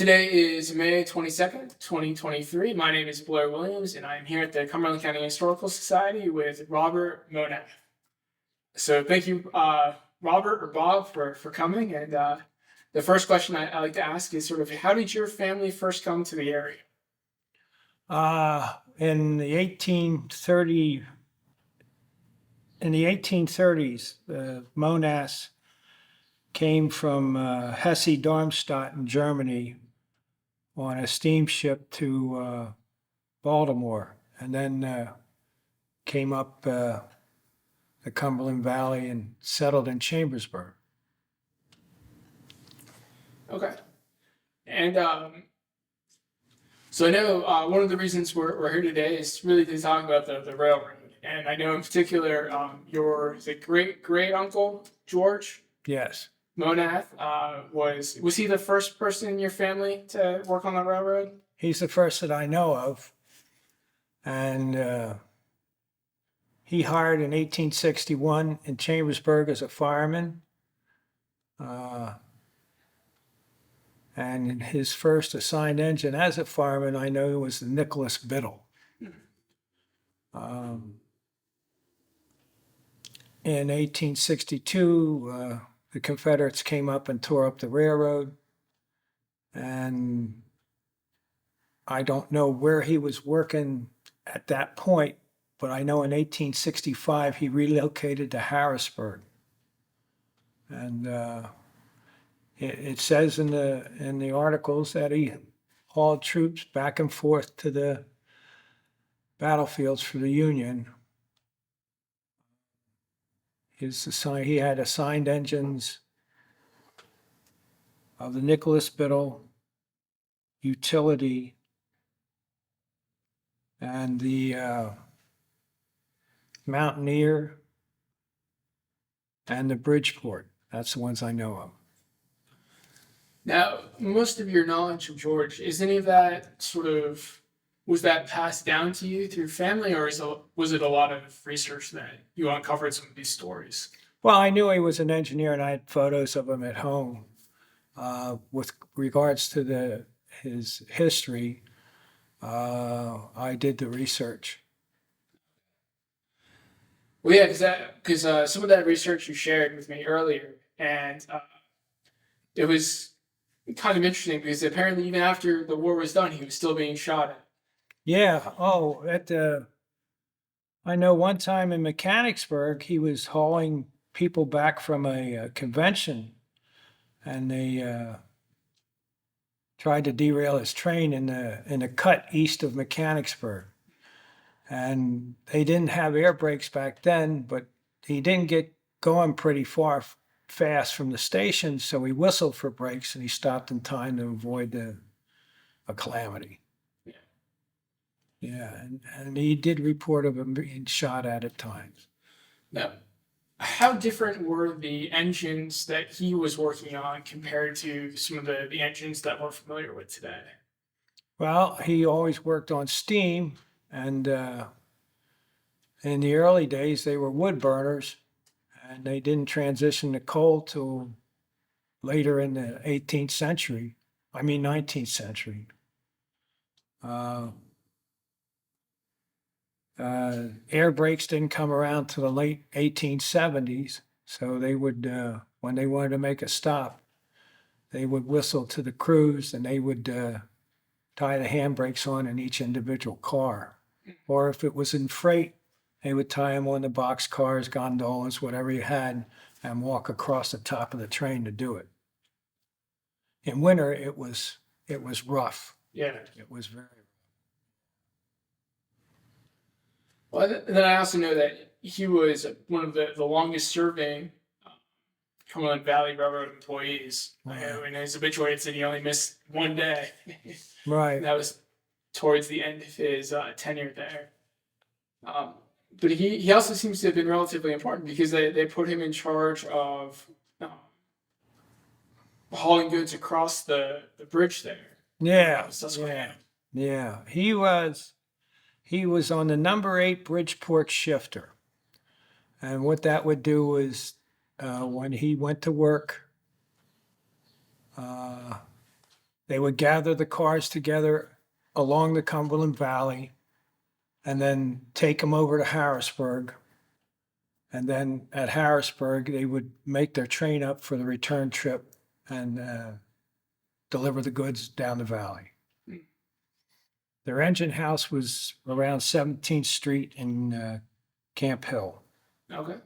Today is May 22nd, 2023. My name is Blair Williams, and I'm here at the Cumberland County Historical Society with Robert Monath. So thank you, Robert or Bob, for coming. And the first question I like to ask is sort of, how did your family first come to the area? In the 1830s, the Monaths came from Hesse-Darmstadt in Germany on a steamship to Baltimore, and then came up the Cumberland Valley and settled in Chambersburg. Okay. And so I know one of the reasons we're here today is really to talk about the railroad. And I know in particular your great uncle, George Yes. Monath, was he the first person in your family to work on the railroad? He's the first that I know of. And he hired in 1861 in Chambersburg as a fireman. And his first assigned engine as a fireman, I know, was the Nicholas Biddle. In 1862, the Confederates came up and tore up the railroad. And I don't know where he was working at that point, but I know in 1865 he relocated to Harrisburg. And it says in the articles that he hauled troops back and forth to the battlefields for the Union. He had assigned engines of the Nicholas Biddle, Utility, and the Mountaineer, and the Bridgeport. That's the ones I know of. Now, most of your knowledge of George, is any of that was that passed down to you through family, or was it a lot of research that you uncovered some of these stories? Well, I knew he was an engineer, and I had photos of him at home. With regards to his history, I did the research. Well, yeah, because some of that research you shared with me earlier, and it was kind of interesting because apparently even after the war was done, he was still being shot at. Yeah. Oh, I know one time in Mechanicsburg, he was hauling people back from a convention, and they tried to derail his train in a cut east of Mechanicsburg. And they didn't have air brakes back then, but he didn't get going pretty fast from the station, so he whistled for brakes and he stopped in time to avoid a calamity. Yeah, and he did report of him being shot at times. Now, how different were the engines that he was working on compared to some of the engines that we're familiar with today? Well, he always worked on steam, and in the early days, they were wood burners, and they didn't transition to coal till later in the 19th century. Air brakes didn't come around to the late 1870s, so they would, when they wanted to make a stop, they would whistle to the crews, and they would tie the handbrakes on in each individual car. Or if it was in freight, they would tie them on the box cars, gondolas, whatever you had, and walk across the top of the train to do it. In winter, it was rough. Yeah. It was very. Well, and then I also know that he was one of the longest serving Cumberland Valley Railroad employees. Wow. In his obituary, it said he only missed one day. Right. That was towards the end of his tenure there. But he also seems to have been relatively important because they put him in charge of hauling goods across the bridge there. Yeah. Susquehanna. Yeah. He was on the number 8 Bridgeport shifter. And what that would do is when he went to work, They would gather the cars together along the Cumberland Valley and then take them over to Harrisburg. And then at Harrisburg, they would make their train up for the return trip and deliver the goods down the valley. Their engine house was around 17th Street in Camp Hill. Okay.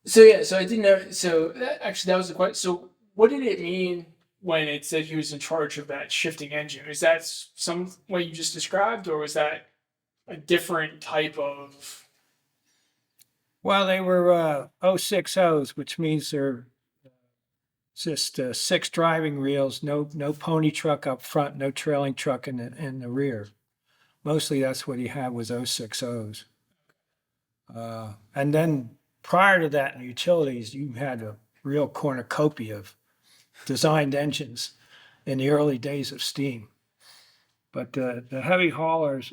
So yeah, so I didn't know. So actually, that was the question. So what did it mean when it said he was in charge of that shifting engine? Is that some what you just described, or was that a different type of? Well, they were 060s, which means they're just 6 driving wheels, no pony truck up front, no trailing truck in the rear. Mostly that's what he had was 060s. And then prior to that in utilities, you had a real cornucopia of designed engines in the early days of steam. But the heavy haulers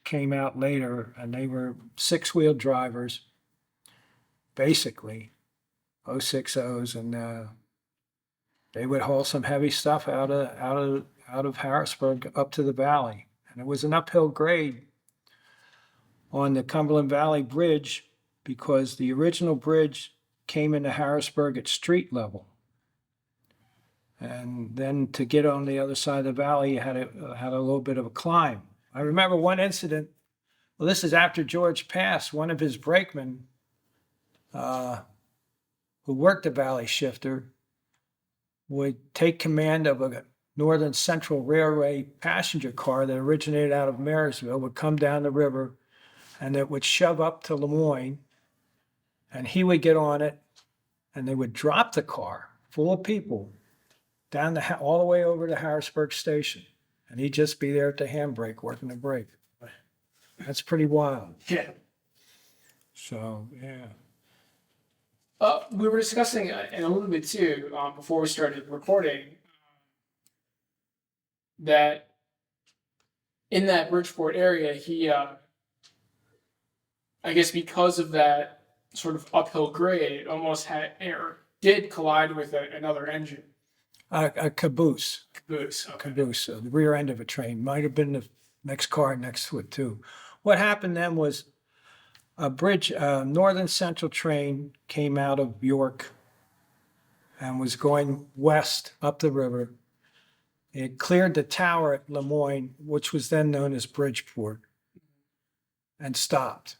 came out later, and they were 6-wheel drivers, basically, 060s, and they would haul some heavy stuff out of Harrisburg up to the valley. And it was an uphill grade on the Cumberland Valley Bridge because the original bridge came into Harrisburg at street level. And then to get on the other side of the valley, you had a little bit of a climb. I remember one incident, well, this is after George passed, one of his brakemen who worked the valley shifter would take command of a Northern Central Railway passenger car that originated out of Marysville, would come down the river, and it would shove up to Lemoyne, and he would get on it, and they would drop the car full of people down all the way over to Harrisburg Station, and he'd just be there at the handbrake working the brake. That's pretty wild. Yeah. So, yeah. We were discussing in a little bit too before we started recording that in that Bridgeport area, he, I guess, because of that sort of uphill grade, it almost did collide with another engine. A caboose. Caboose. Okay. Caboose, the rear end of a train. Might have been the next car next to it too. What happened then was a Northern Central train came out of York and was going west up the river. It cleared the tower at Lemoyne, which was then known as Bridgeport, and stopped.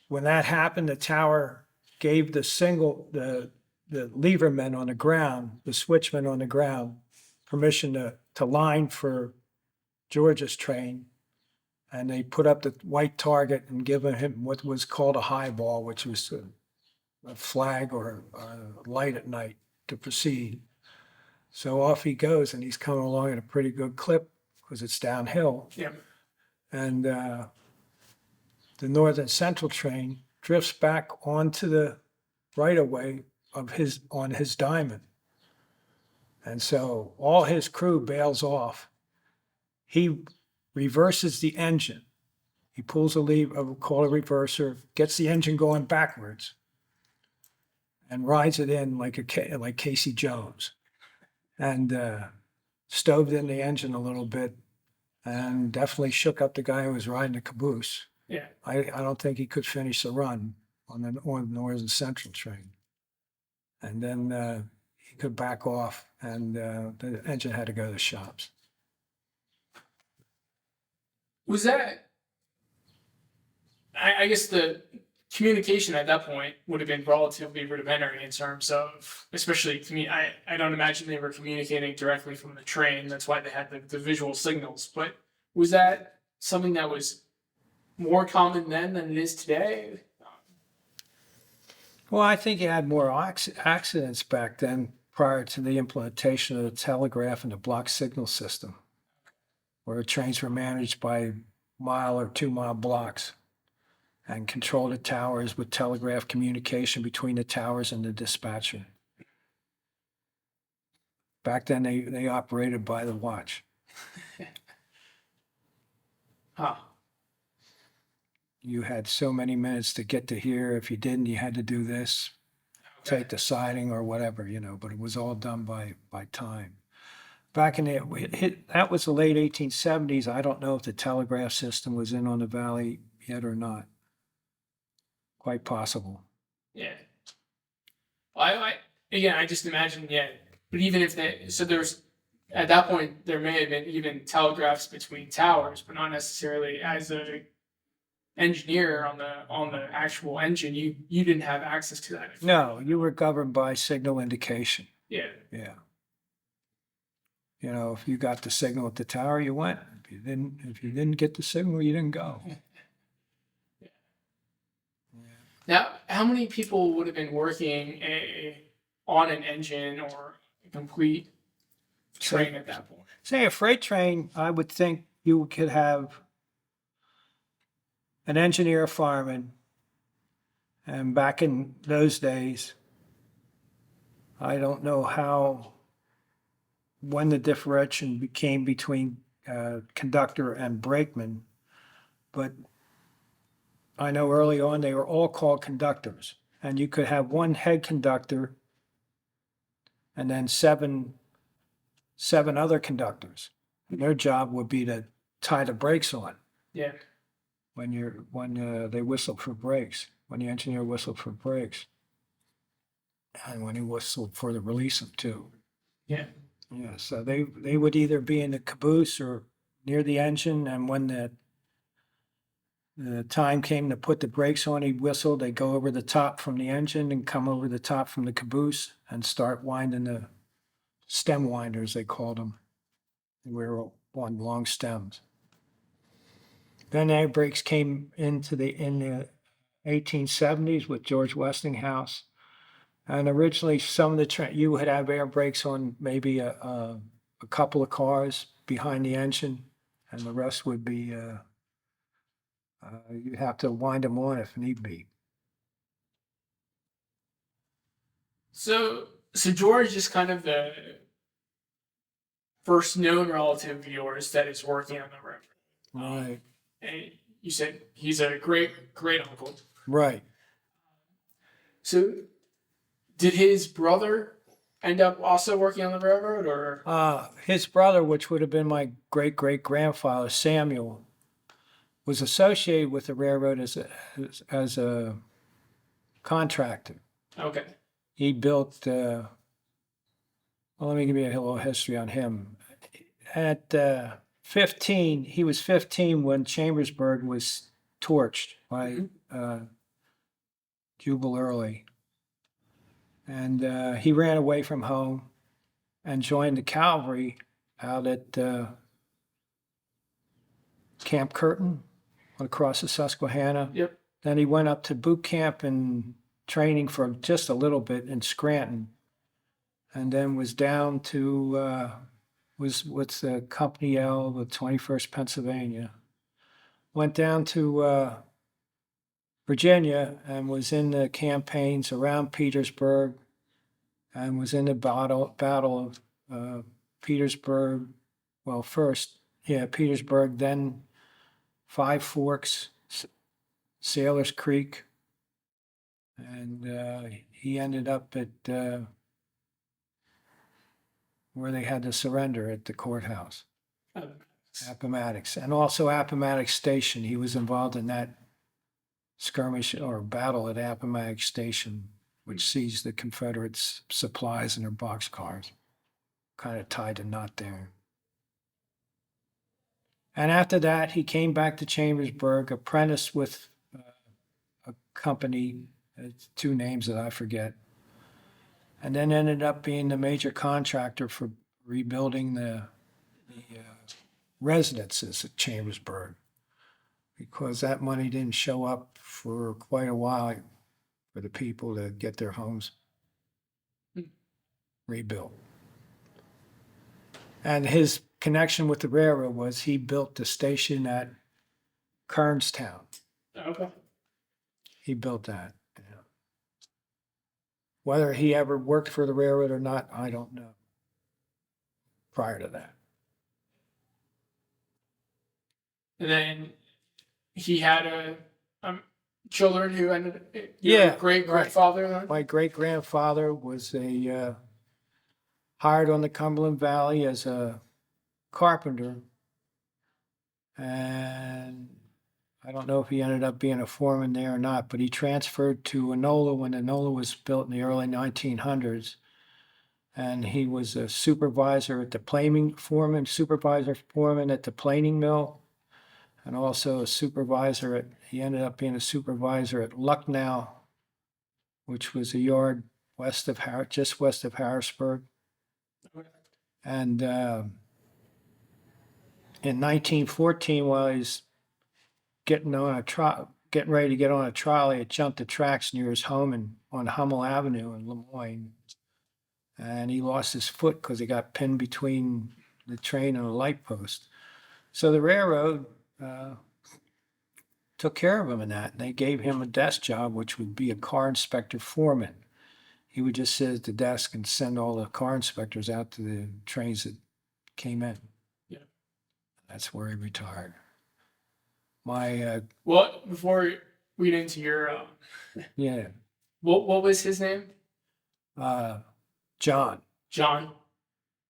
When that happened, the tower gave the levermen on the ground, the switchmen on the ground, permission to line for George's train. And they put up the white target and given him what was called a high ball, which was a flag or a light at night to proceed. So off he goes, and he's coming along at a pretty good clip because it's downhill. Yeah. And the Northern Central train drifts back onto the right-of-way on his diamond. And so all his crew bails off. He reverses the engine. He pulls a lever, called a reverser, gets the engine going backwards, and rides it in like Casey Jones, and stoved in the engine a little bit, and definitely shook up the guy who was riding the caboose. Yeah. I don't think he could finish the run on the Northern Central train, and then he could back off, and the engine had to go to the shops. Was that? I guess the communication at that point would have been relatively rudimentary in terms of, especially to me, I don't imagine they were communicating directly from the train. That's why they had the visual signals. But was that something that was more common then than it is today? Well, I think you had more accidents back then prior to the implementation of the telegraph and the block signal system, where trains were managed by 1 or 2 mile blocks and controlled the towers with telegraph communication between the towers and the dispatcher. Back then, they operated by the watch. Huh. You had so many minutes to get to here. If you didn't, you had to do this. take the siding or whatever, but it was all done by time. Back in that was the late 1870s. I don't know if the telegraph system was in on the valley yet or not. Quite possible. Yeah. Well, again, I just imagine, yeah. But even if there's at that point there may have been even telegraphs between towers, but not necessarily as a engineer on the actual engine. You didn't have access to that. No, you were governed by signal indication. Yeah. Yeah. If you got the signal at the tower, you went. If you didn't get the signal, you didn't go. Yeah. Now, how many people would have been working on an engine or a complete train at that point? Say a freight train, I would think you could have an engineer, a fireman, and back in those days, I don't know when the differentiation became between conductor and brakeman, but I know early on they were all called conductors, and you could have one head conductor and then seven other conductors. And their job would be to tie the brakes on. Yeah. When they whistled for brakes, when the engineer whistled for brakes, and when he whistled for the release of two. Yeah. Yeah, so they would either be in the caboose or near the engine, and when the time came to put the brakes on, he'd whistle. They'd go over the top from the engine and come over the top from the caboose and start winding the stem winders, they called them. They were on long stems. Then air brakes came in the 1870s with George Westinghouse. And originally, some of you would have air brakes on maybe a couple of cars behind the engine, and the rest would be you'd have to wind them on if need be. So George is kind of the first known relative of yours that is working on the railroad. Right. And you said he's a great uncle. Right. So did his brother end up also working on the railroad, or? His brother, which would have been my great-great-grandfather, Samuel, was associated with the railroad as a contractor. Okay. He built, well, let me give you a little history on him. At 15, he was 15 when Chambersburg was torched by Jubal Early. And he ran away from home and joined the cavalry out at Camp Curtin across the Susquehanna. Yep. Then he went up to boot camp and training for just a little bit in Scranton, and then was down to was with the Company L, the 21st Pennsylvania. Went down to Virginia and was in the campaigns around Petersburg, and was in the battle of Petersburg. Well, first, Petersburg, then Five Forks, Sailor's Creek, and he ended up at where they had to surrender at the courthouse, Appomattox, and also Appomattox Station. He was involved in that skirmish or battle at Appomattox Station, which seized the Confederates' supplies in their boxcars. Kind of tied a knot there. And after that, he came back to Chambersburg, apprenticed with a company, two names that I forget, and then ended up being the major contractor for rebuilding the residences at Chambersburg, because that money didn't show up for quite a while for the people to get their homes rebuilt. And his connection with the railroad was he built the station at Kernstown. Okay. He built that. Yeah. Whether he ever worked for the railroad or not, I don't know. Prior to that. And then he had children who ended Yeah, your great grandfather then? My great grandfather was hired on the Cumberland Valley as a carpenter, and I don't know if he ended up being a foreman there or not, but he transferred to Enola when Enola was built in the early 1900s. And he was a supervisor at the supervisor foreman at the planing mill, and also a he ended up being a supervisor at Lucknow, which was a yard just west of Harrisburg. And in 1914, while he's getting ready to get on a trolley, it jumped the tracks near his home on Hummel Avenue in Lemoyne. And he lost his foot because he got pinned between the train and a light post. So the railroad took care of him in that. And they gave him a desk job, which would be a car inspector foreman. He would just sit at the desk and send all the car inspectors out to the trains that came in. Yeah. That's where he retired. My Well, before we get into your yeah, what was his name? John. John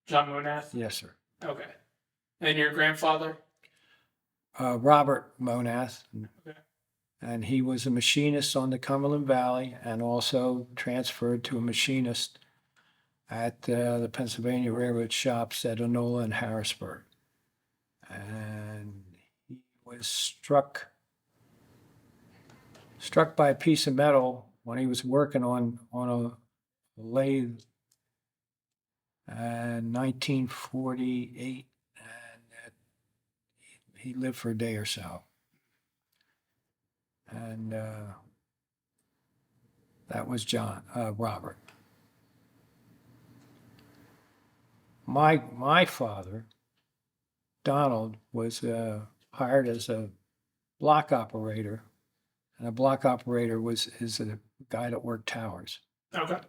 Monath. Yes, sir. Okay. And your grandfather? Robert Monath. Okay. And he was a machinist on the Cumberland Valley and also transferred to a machinist at the Pennsylvania Railroad shops at Enola and Harrisburg. And he was struck by a piece of metal when he was working on a lathe in 1948, and he lived for a day or so. And that was Robert. My father, Donald, was hired as a block operator, and a block operator is a guy that worked towers. Okay.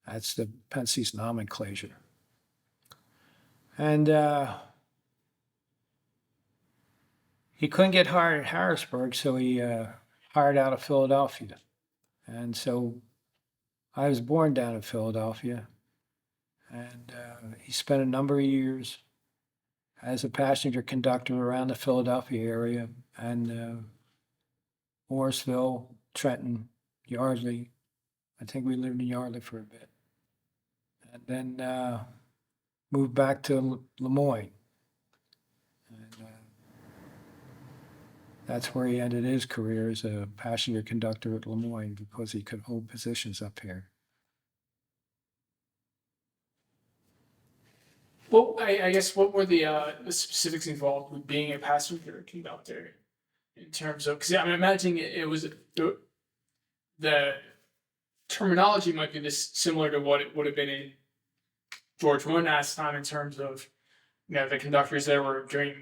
That's the Pensie's nomenclature. And he couldn't get hired at Harrisburg, so he hired out of Philadelphia. And so I was born down in Philadelphia, and he spent a number of years as a passenger conductor around the Philadelphia area and Morrisville, Trenton, Yardley. I think we lived in Yardley for a bit. And then moved back to Lemoyne. And that's where he ended his career as a passenger conductor at Lemoyne because he could hold positions up here. Well, I guess what were the specifics involved with being a passenger conductor in terms of, because I'm imagining it was the terminology might be this similar to what it would have been in George Monath's time in terms of, the conductors that were during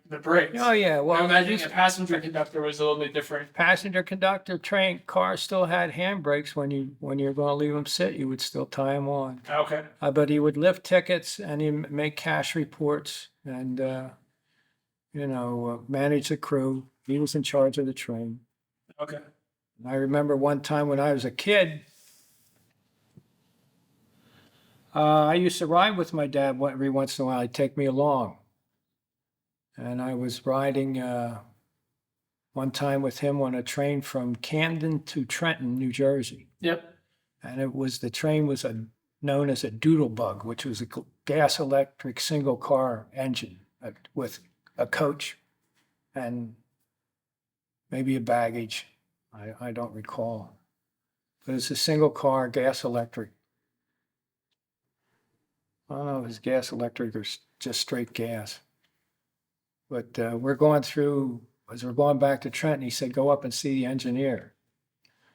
the brakes. Oh yeah, well, I'm imagining a passenger conductor was a little bit different. Passenger conductor train car still had handbrakes. When you're going to leave them sit, you would still tie them on. Okay. But he would lift tickets and he'd make cash reports and manage the crew. He was in charge of the train. Okay. And I remember one time when I was a kid, I used to ride with my dad every once in a while. He'd take me along. And I was riding one time with him on a train from Camden to Trenton, New Jersey. Yep. And the train was known as a doodlebug, which was a gas electric single car engine with a coach and maybe a baggage. I don't recall. But it's a single car, gas electric. I don't know if it's gas electric or just straight gas. But as we're going back to Trenton, he said, go up and see the engineer.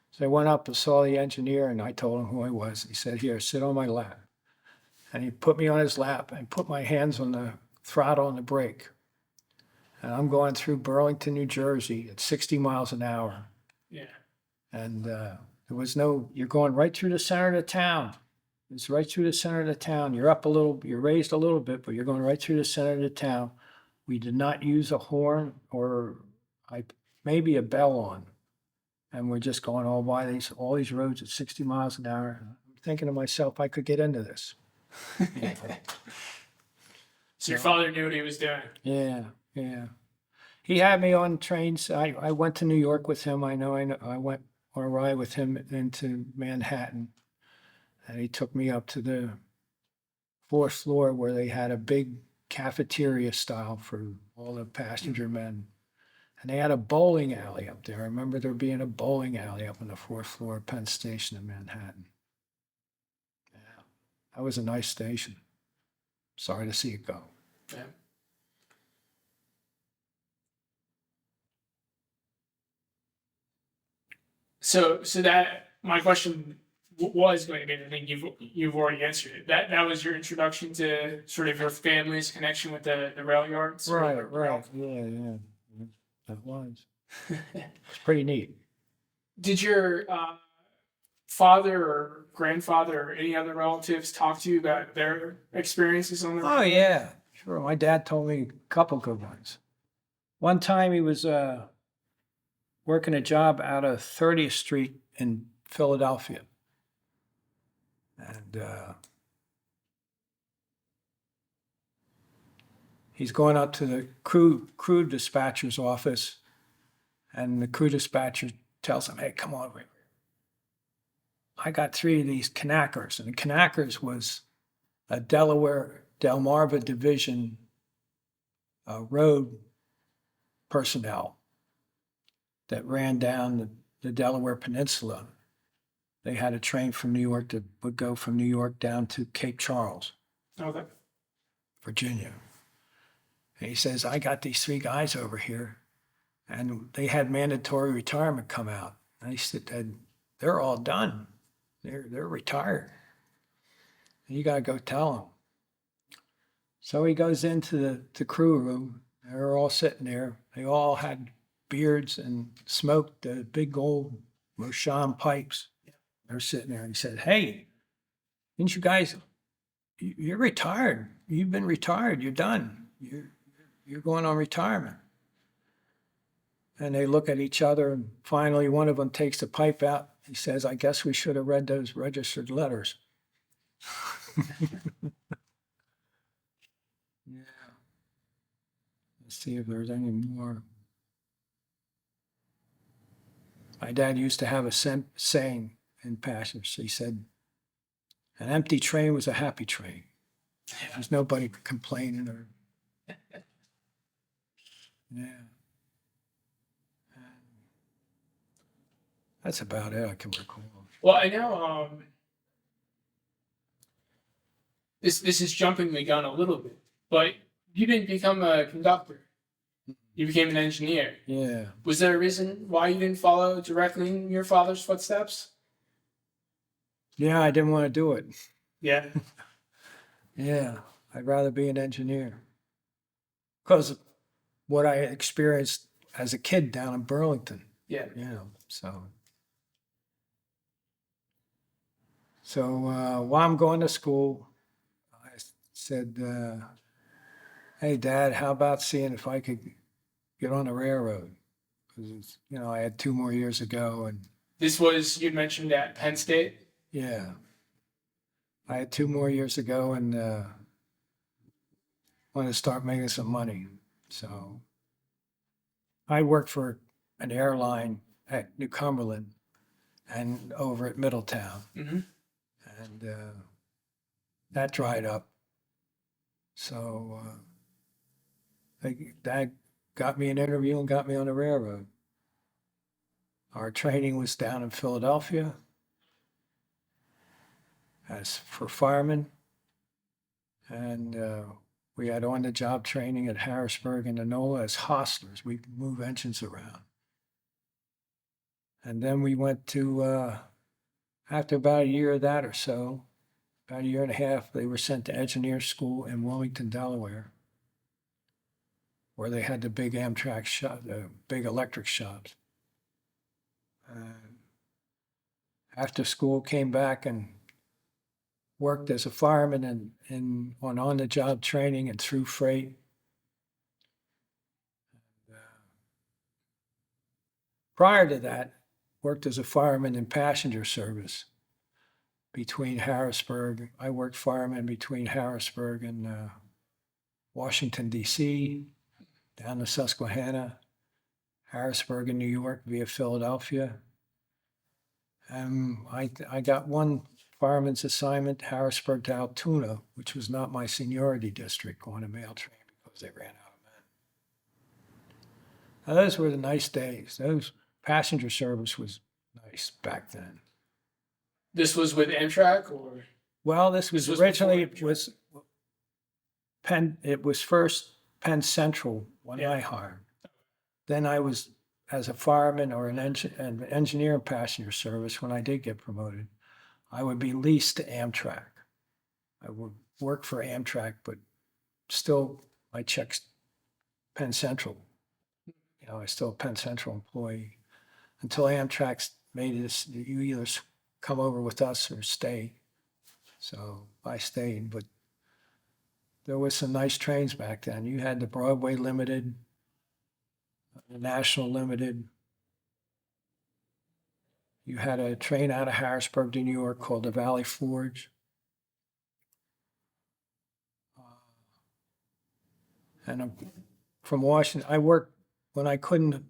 So I went up and saw the engineer, and I told him who I was. He said, here, sit on my lap. And he put me on his lap and put my hands on the throttle and the brake. And I'm going through Burlington, New Jersey at 60 miles an hour. Yeah. And you're going right through the center of the town. It's right through the center of the town. You're raised a little bit, but you're going right through the center of the town. We did not use a horn or maybe a bell on, And we're just going all by all these roads at 60 miles an hour. I'm thinking to myself, I could get into this. So your father knew what he was doing. Yeah, yeah. He had me on trains. I went to New York with him. I went on a ride with him into Manhattan. And he took me up to the fourth floor where they had a big cafeteria style for all the passenger men. And they had a bowling alley up there. I remember there being a bowling alley up on the fourth floor of Penn Station in Manhattan. Yeah, that was a nice station. Sorry to see it go. Yeah. So that my question was going to be, I think you've already answered it. That was your introduction to sort of your family's connection with the rail yards. or the rail- Yeah. That was. It's pretty neat. Did your father or grandfather or any other relatives talk to you about their experiences on the Oh, yeah. Sure. My dad told me a couple good ones. One time he was working a job out of 30th Street in Philadelphia. And he's going up to the crew dispatcher's office, and the crew dispatcher tells him, "Hey, come on, I got 3 of these Knackers." And the Knackers was a Delmarva Division road personnel that ran down the Delaware Peninsula. They had a train from New York that would go from New York down to Cape Charles, Okay. Virginia. And he says, "I got these 3 guys over here, and they had mandatory retirement come out." And he said, "They're all done. They're retired. You got to go tell them." So he goes into the crew room. They're all sitting there. They all had beards and smoked the big old Moshan pipes. They're sitting there, and he said, "Hey, didn't you guys, you're retired. You've been retired. You're done. You're going on retirement." And they look at each other, and finally one of them takes the pipe out. He says, "I guess we should have read those registered letters." Yeah. Let's see if there's any more. My dad used to have a saying in Passage. He said, "An empty train was a happy train." There's nobody complaining or. Yeah. That's about it I can recall. Well, I know this is jumping the gun a little bit, but you didn't become a conductor. You became an engineer. Yeah. Was there a reason why you didn't follow directly in your father's footsteps? Yeah, I didn't want to do it. Yeah. Yeah, I'd rather be an engineer. Because of what I experienced as a kid down in Burlington, Yeah. so. While I'm going to school, I said, "Hey, Dad, how about seeing if I could get on the railroad?" Because, I had 2 more years to go, and This was, you'd mentioned at Penn State. yeah, I had 2 more years to go, and wanted to start making some money. So I worked for an airline at New Cumberland and over at Middletown. Mm-hmm. And that dried up. So Dad got me an interview and got me on the railroad. Our training was down in Philadelphia as for firemen. And we had on-the-job training at Harrisburg and Enola as hostlers. We could move engines around. And then we went to, after about a year of that or so, about a year and a half, they were sent to engineer school in Wilmington, Delaware, where they had the big Amtrak shop, the big electric shops. After school, came back and worked as a fireman on on-the-job training and through freight. Prior to that, worked as a fireman in passenger service between Harrisburg. I worked fireman between Harrisburg and Washington, D.C., down to Susquehanna, Harrisburg in New York via Philadelphia. I got one fireman's assignment, Harrisburg to Altoona, which was not my seniority district, on a mail train because they ran out of men. Now, those were the nice days. Those passenger service was nice back then. This was with Amtrak, or Well, this was This was originally, before it was first Penn Central when Yeah. I hired. Then I was, as a fireman or an engineer in passenger service, when I did get promoted, I would be leased to Amtrak. I would work for Amtrak, but still my checks Penn Central. You know, I was still a Penn Central employee until Amtrak made it, you either come over with us or stay. So I stayed, but there was some nice trains back then. You had the Broadway Limited, the National Limited. You had a train out of Harrisburg to New York called the Valley Forge. And from Washington, I worked when I couldn't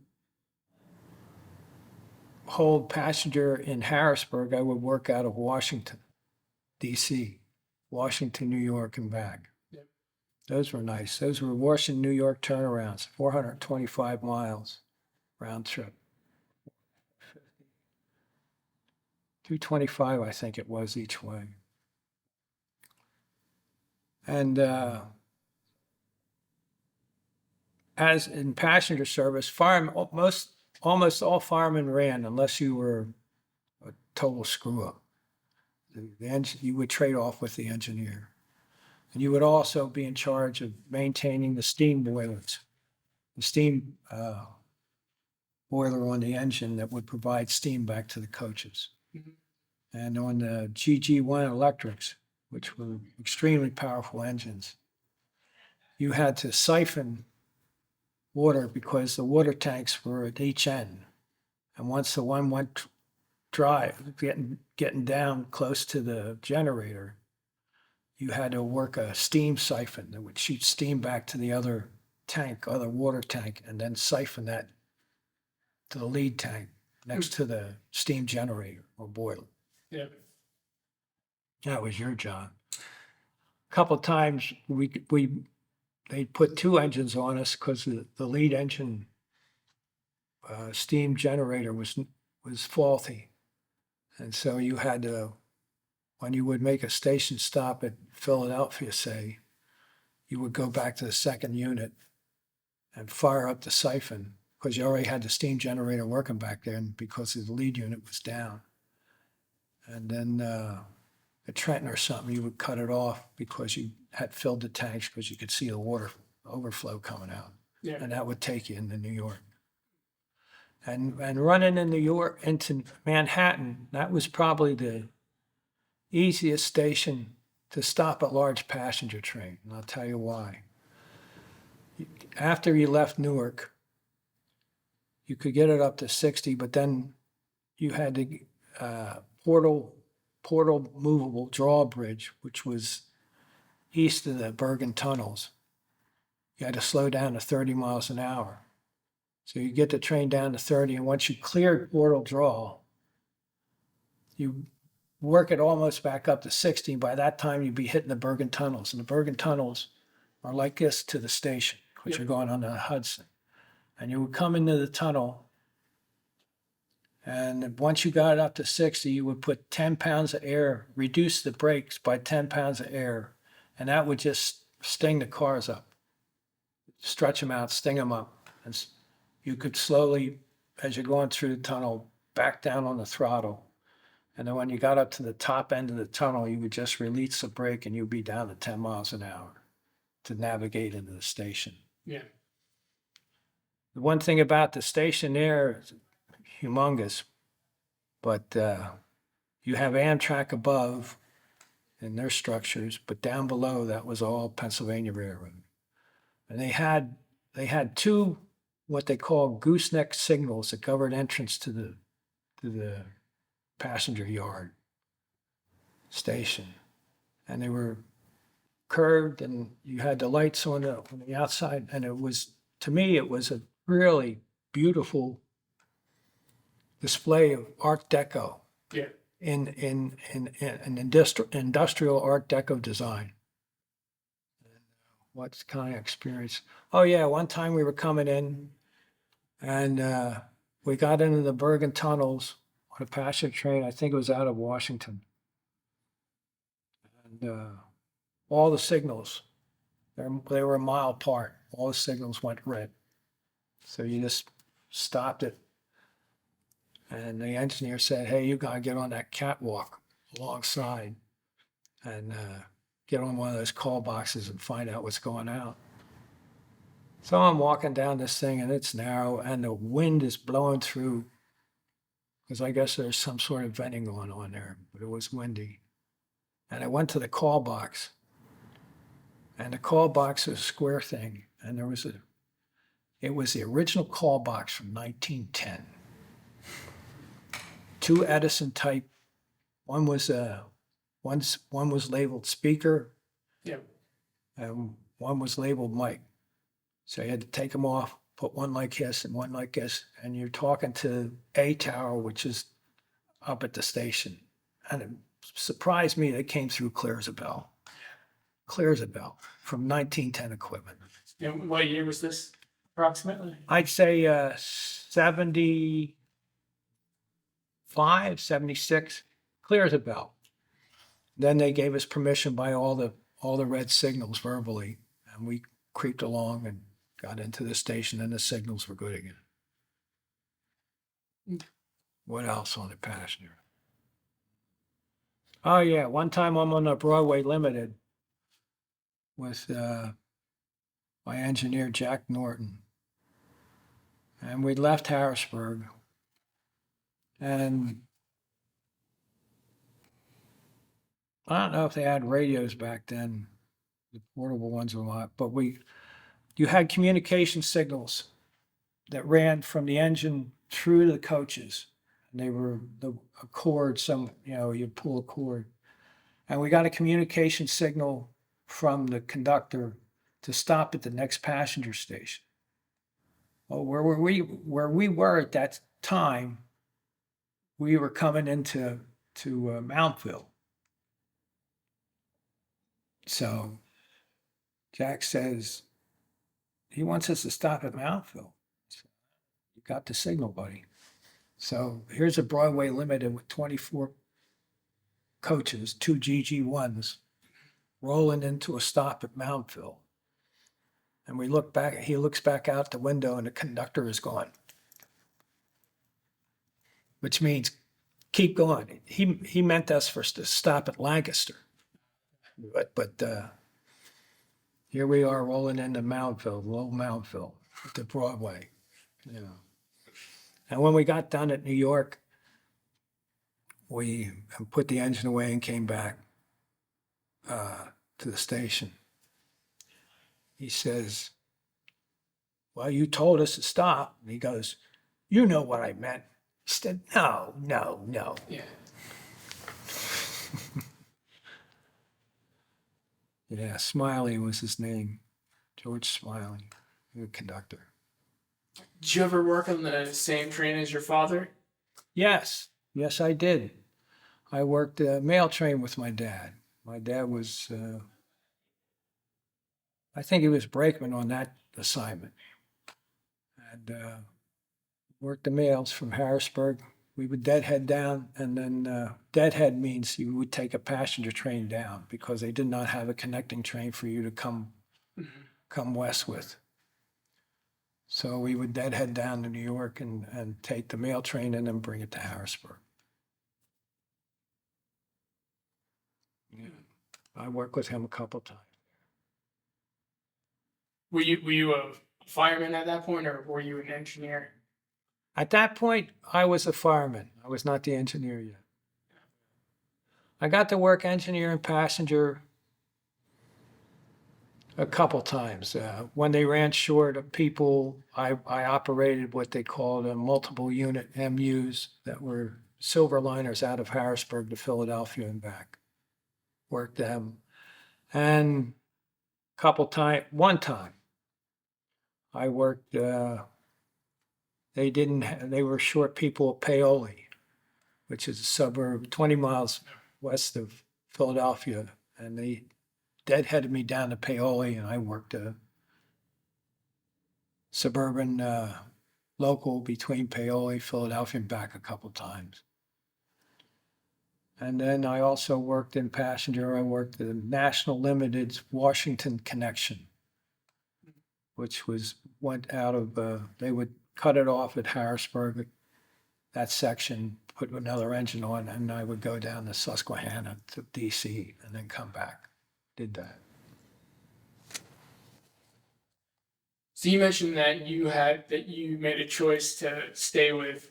hold passenger in Harrisburg, I would work out of Washington, D.C., Washington, New York, and back. Yep. Those were nice. Those were Washington, New York turnarounds, 425 miles round trip. 225, I think it was each way. And as in passenger service, almost all firemen ran unless you were a total screw up. You would trade off with the engineer. And you would also be in charge of maintaining the steam boilers, the steam boiler on the engine that would provide steam back to the coaches. Mhm. And on the GG1 electrics, which were extremely powerful engines, you had to siphon water because the water tanks were at each end. And once the one went dry, getting down close to the generator, you had to work a steam siphon that would shoot steam back to the other water tank, and then siphon that to the lead tank next to the steam generator or boiler. Yeah. That was your job. A couple of times they put two engines on us because the lead engine steam generator was faulty. And so you had to, when you would make a station stop at Philadelphia, say, you would go back to the second unit and fire up the siphon because you already had the steam generator working back there and because the lead unit was down. And then at Trenton or something, you would cut it off because you had filled the tanks because you could see the water overflow coming out. Yeah. And that would take you into New York. And running in New York into Manhattan, that was probably the easiest station to stop a large passenger train. And I'll tell you why. After you left Newark, you could get it up to 60, but then you had the portal movable drawbridge, which was east of the Bergen tunnels. You had to slow down to 30 miles an hour. So you get the train down to 30, and once you cleared portal draw, you work it almost back up to 60. By that time, you'd be hitting the Bergen tunnels, and the Bergen tunnels are like this to the station, because Yeah. you're going on the Hudson. And you would come into the tunnel, and once you got it up to 60, you would put 10 pounds of air, reduce the brakes by 10 pounds of air, and that would just sting the cars up, stretch them out, sting them up. And you could slowly, as you're going through the tunnel, back down on the throttle. And then when you got up to the top end of the tunnel, you would just release the brake and you'd be down to 10 miles an hour to navigate into the station. Yeah. The one thing about the station there is humongous, but you have Amtrak above in their structures, but down below, that was all Pennsylvania Railroad. And they had two what they call gooseneck signals that governed entrance to the to the passenger yard station. And they were curved, and you had the lights on the outside. And it was, to me, it was a really beautiful display of Art Deco Yeah. in an industrial Art Deco design. What kind of experience? Oh yeah, one time we were coming in, and we got into the Bergen tunnels on a passenger train. I think it was out of Washington, and all the signals, they were a mile apart. All the signals went red, so you just stopped it. And the engineer said, "Hey, you gotta get on that catwalk alongside and get on one of those call boxes and find out what's going on." So I'm walking down this thing, and it's narrow, and the wind is blowing through, because I guess there's some sort of venting going on there, but it was windy. And I went to the call box, and the call box was a square thing, and it was the original call box from 1910. Two Edison type. One was labeled speaker, Yeah. and one was labeled mic. So you had to take them off, put one like this and one like this, and you're talking to A tower, which is up at the station. And it surprised me that it came through clear as a bell. Clear as a bell from 1910 equipment. And what year was this approximately? I'd say 75, 76, clear as a bell. Then they gave us permission by all the red signals verbally, and we creeped along and got into the station, and the signals were good again. What else on the passenger? Oh yeah, one time I'm on the Broadway Limited with my engineer Jack Norton, and we left Harrisburg, and I don't know if they had radios back then, the portable ones or not, but you had communication signals that ran from the engine through the coaches. And they were a cord, you'd pull a cord. And we got a communication signal from the conductor to stop at the next passenger station. Well, where we were at that time, we were coming into Mountville. So Jack says, he wants us to stop at Mountville. You got the signal, buddy. So here's a Broadway Limited with 24 coaches, 2 GG1s, rolling into a stop at Mountville. And we look back, he looks back out the window, and the conductor is gone. Which means keep going. He meant us to stop at Lancaster. But here we are rolling into Mountville, Low Mountville, to Broadway. And when we got done at New York, we put the engine away and came back to the station. He says, "Well, you told us to stop." And he goes, "You know what I meant." He said, No. Yeah. Yeah, Smiley was his name. George Smiley, the conductor. Did you ever work on the same train as your father? Yes, I did. I worked a mail train with my dad. My dad was, I think he was brakeman on that assignment. And worked the mails from Harrisburg. We would deadhead down, and then deadhead means you would take a passenger train down because they did not have a connecting train for you to come west with. So we would deadhead down to New York and take the mail train and then bring it to Harrisburg. Yeah. I worked with him a couple times. Were you a fireman at that point, or were you an engineer? At that point, I was a fireman. I was not the engineer yet. I got to work engineer and passenger A couple times. When they ran short of people, I operated what they called a multiple unit MUs that were silver liners out of Harrisburg to Philadelphia and back. Worked them. And one time, I worked, they were short people at Paoli, which is a suburb 20 miles west of Philadelphia. And they deadheaded me down to Paoli, and I worked a suburban local between Paoli, Philadelphia, and back a couple times. And then I also worked in passenger. I worked the National Limited's Washington connection, which went out of, they would cut it off at Harrisburg, that section, put another engine on, and I would go down to Susquehanna to DC and then come back. Did that. So you mentioned that you made a choice to stay with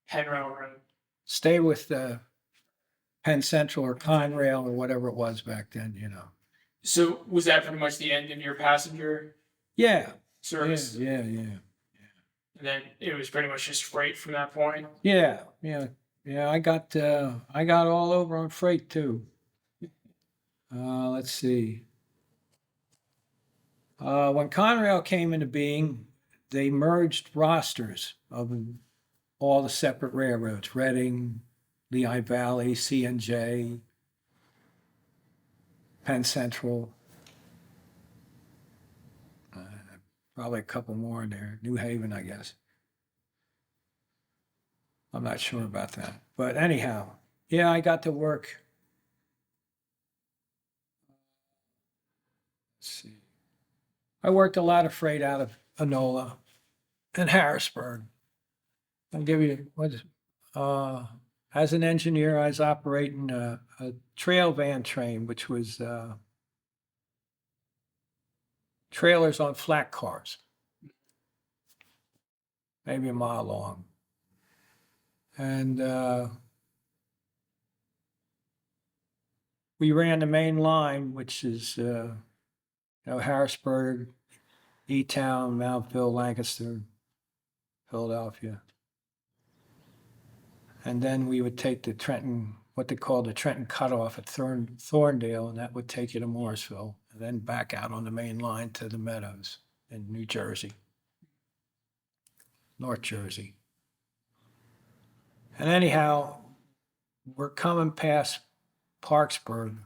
Penn Railroad. Stay with the Penn Central or Conrail or whatever it was back then, you know. So was that pretty much the end of your passenger Yeah, service? yeah. And then it was pretty much just freight from that point? Yeah. I got all over on freight too. Let's see. When Conrail came into being, they merged rosters of all the separate railroads: Reading, Lehigh Valley, C&J, Penn Central, probably a couple more in there. New Haven, I guess. I'm not sure about that. But anyhow, yeah, I got to work. Let's see. I worked a lot of freight out of Enola and Harrisburg. I'll give you as an engineer, I was operating a trail van train, which was trailers on flat cars, maybe a mile long. And we ran the main line, which is Harrisburg, E-Town, Mountville, Lancaster, Philadelphia. And then we would take the Trenton, what they called the Trenton Cutoff at Thorndale, and that would take you to Morrisville, and then back out on the main line to the Meadows in New Jersey, North Jersey. And anyhow, we're coming past Parksburg,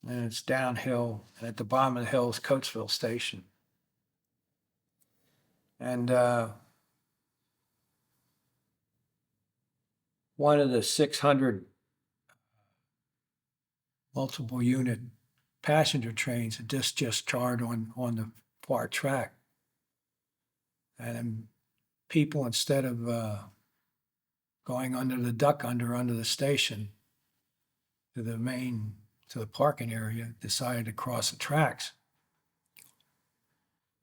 and it's downhill, and at the bottom of the hill is Coatesville Station. And one of the 600 multiple unit passenger trains had just charred on the far track. And people, instead of going under the duck under the station to the parking area, decided to cross the tracks.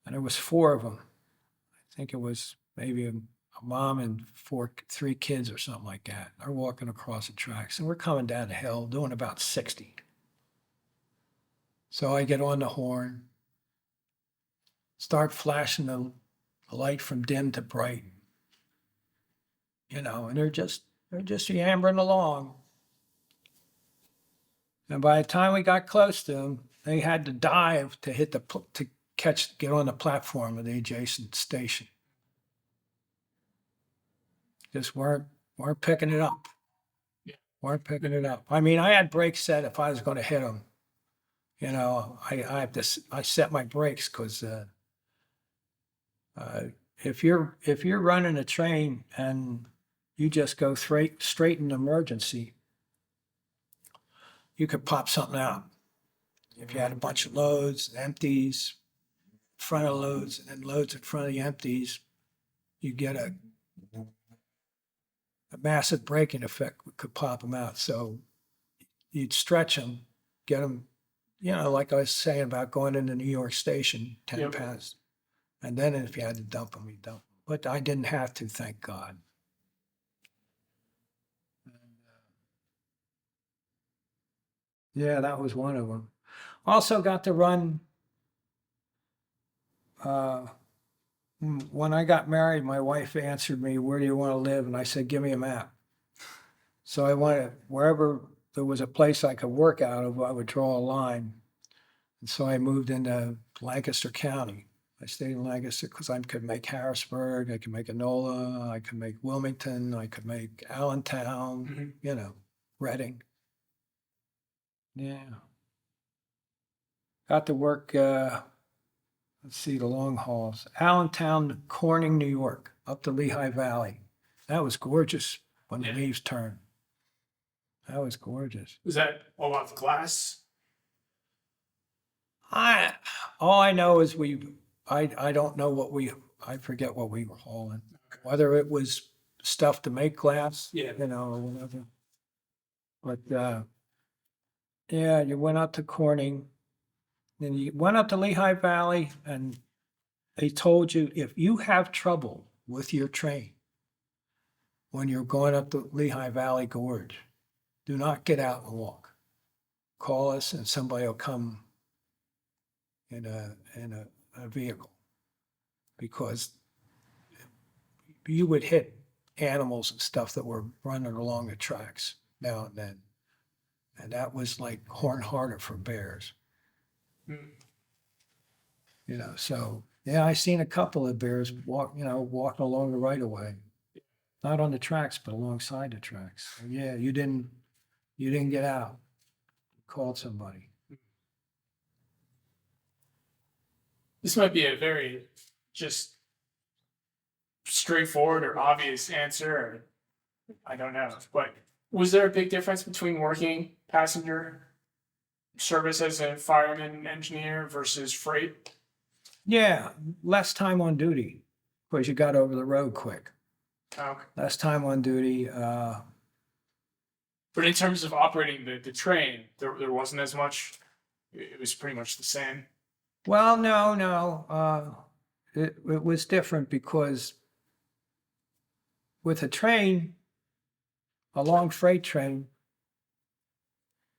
And there was 4 of them. I think it was maybe a mom and 3 kids or something like that. They're walking across the tracks, and we're coming down the hill doing about 60. So I get on the horn, start flashing the light from dim to bright, and they're just yammering along. And by the time we got close to them, they had to dive to get on the platform of the adjacent station. Just weren't picking it up. Yeah. Weren't picking it up. I mean, I had brakes set if I was going to hit them. I set my brakes because if you're running a train and you just go straight in emergency, you could pop something out. If you had a bunch of loads, empties, front of loads, and then loads in front of the empties, you get a massive braking effect could pop them out. So you'd stretch them, get them, like I was saying about going into New York Station, 10 pounds. And then if you had to dump them, you dump them. But I didn't have to, thank God. Yeah, that was one of them. Also got to run when I got married, my wife answered me, "Where do you want to live?" And I said, "Give me a map." So I wanted, wherever there was a place I could work out of, I would draw a line. And so I moved into Lancaster County. I stayed in Lancaster because I could make Harrisburg, I could make Enola, I could make Wilmington, I could make Allentown, Reading. Yeah. Got to work, let's see, the long hauls. Allentown, Corning, New York, up to Lehigh Valley. That was gorgeous when the leaves turned. That was gorgeous. Was that all about the glass? All I know is I don't know I forget what we were hauling. Whether it was stuff to make glass, or whatever. But yeah, you went up to Corning, then you went up to Lehigh Valley, and they told you if you have trouble with your train when you're going up the Lehigh Valley Gorge, do not get out and walk. Call us and somebody will come in a vehicle, because you would hit animals and stuff that were running along the tracks now and then. And that was like horn-hearted for bears. So yeah, I seen a couple of bears walking along the right of way. Not on the tracks, but alongside the tracks. So yeah, you didn't get out. You called somebody. This might be a very just straightforward or obvious answer, or I don't know. But was there a big difference between working passenger service as a fireman and engineer versus freight? Yeah, less time on duty because you got over the road quick. Okay. Less time on duty. But in terms of operating the train, there wasn't as much. It was pretty much the same. Well, no. It was different because with a train, a long freight train,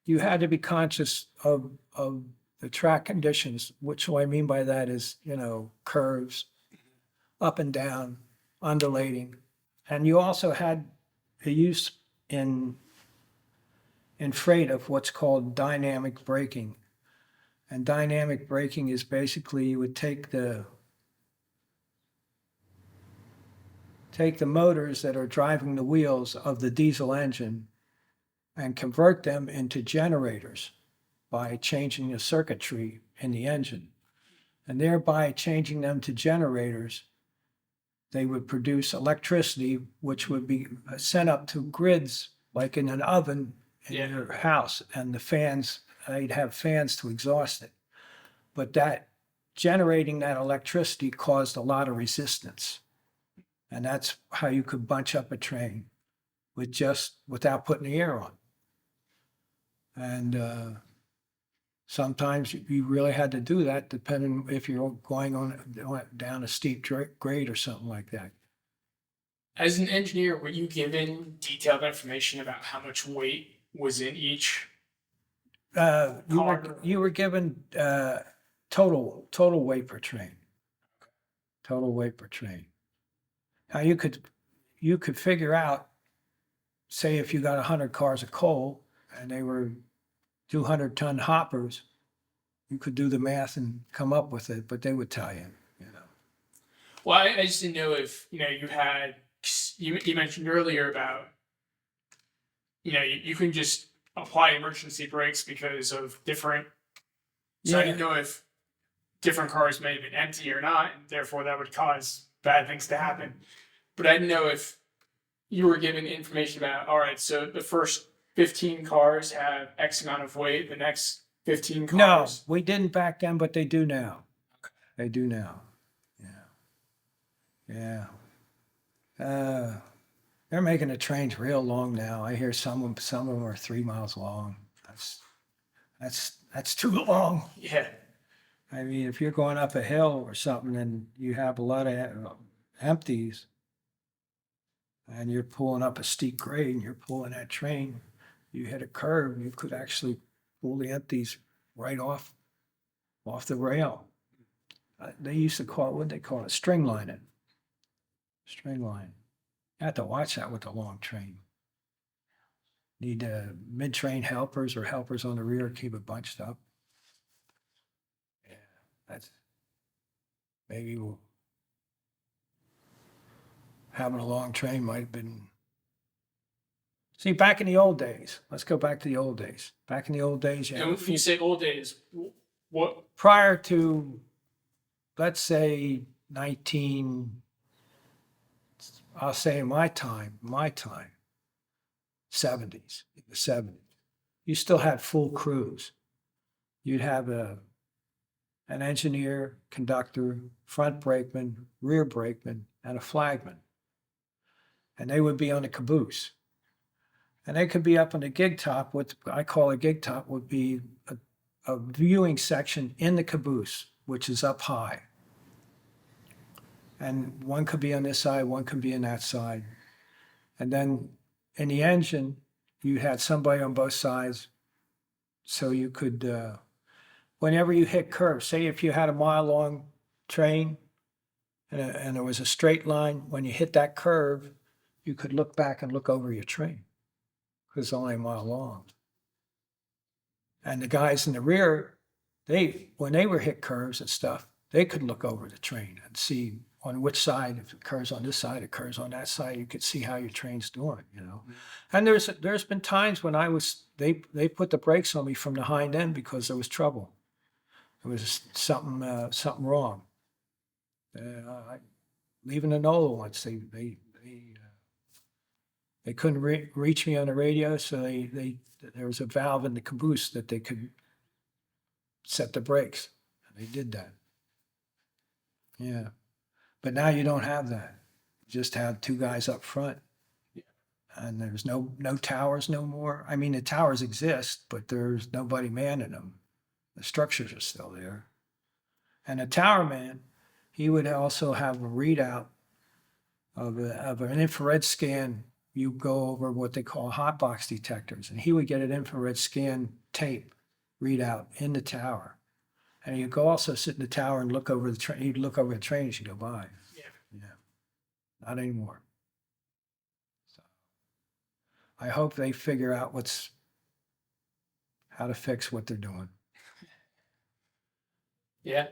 you had to be conscious of the track conditions, which what I mean by that is, curves, up and down, undulating. And you also had the use in freight of what's called dynamic braking. And dynamic braking is basically you would take the motors that are driving the wheels of the diesel engine and convert them into generators by changing the circuitry in the engine. And thereby changing them to generators, they would produce electricity, which would be sent up to grids like in an oven in your house. And the fans, you'd have fans to exhaust it. But that generating that electricity caused a lot of resistance. And that's how you could bunch up a train without putting the air on. And sometimes you really had to do that, depending if you're going down a steep grade or something like that. As an engineer, were you given detailed information about how much weight was in each car? You were given total weight per train. Total weight per train. Now you could figure out, say if you got 100 cars of coal and they were 200-ton hoppers, you could do the math and come up with it, but they would tell you. Well, I just didn't know if you had. You mentioned earlier about you can just apply emergency brakes because of different. So I didn't know if different cars may have been empty or not, and therefore that would cause bad things to happen. But I didn't know if you were given information about, all right, so the first 15 cars have X amount of weight, the next 15 cars. No, we didn't back then, but they do now. Okay. They do now. Yeah. They're making the trains real long now. I hear some of them are 3 miles long. That's too long. Yeah. I mean, if you're going up a hill or something and you have a lot of empties and you're pulling up a steep grade and you're pulling that train, you hit a curve, you could actually pull the empties right off the rail. they used to call it, what they call it, string lining. String line. You have to watch that with a long train. Need mid-train helpers or helpers on the rear, keep it bunched up. Yeah, that's maybe having a long train might have been. See, back in the old days, let's go back to the old days. Back in the old days, And when you say old days, what? prior to, let's say, I'll say my time, 70s, the 70s, you still had full crews. You'd have an engineer, conductor, front brakeman, rear brakeman, and a flagman. And they would be on the caboose. And they could be up on the gig top. What I call a gig top would be a viewing section in the caboose, which is up high. And one could be on this side, one could be on that side. And then in the engine, you had somebody on both sides. So you could, whenever you hit curves, say if you had a mile-long train and there was a straight line, when you hit that curve, you could look back and look over your train because it's only a mile long. And the guys in the rear, when they were hit curves and stuff, they could look over the train and see on which side, if it occurs on this side, it occurs on that side, you could see how your train's doing, you know. And there's been times when they put the brakes on me from the hind end because there was trouble. There was something wrong. Leaving the NOLA once, they couldn't reach me on the radio, so there was a valve in the caboose that they could set the brakes. And they did that. Yeah. But now you don't have that. You just have two guys up front. And there's no towers no more. I mean, the towers exist, but there's nobody manning them. The structures are still there. And a tower man, he would also have a readout of an infrared scan. You go over what they call hotbox detectors, and he would get an infrared scan tape readout in the tower. And you could also sit in the tower and look over the train. You'd look over the train as you go by. Yeah. Not anymore. So I hope they figure out how to fix what they're doing. Yeah.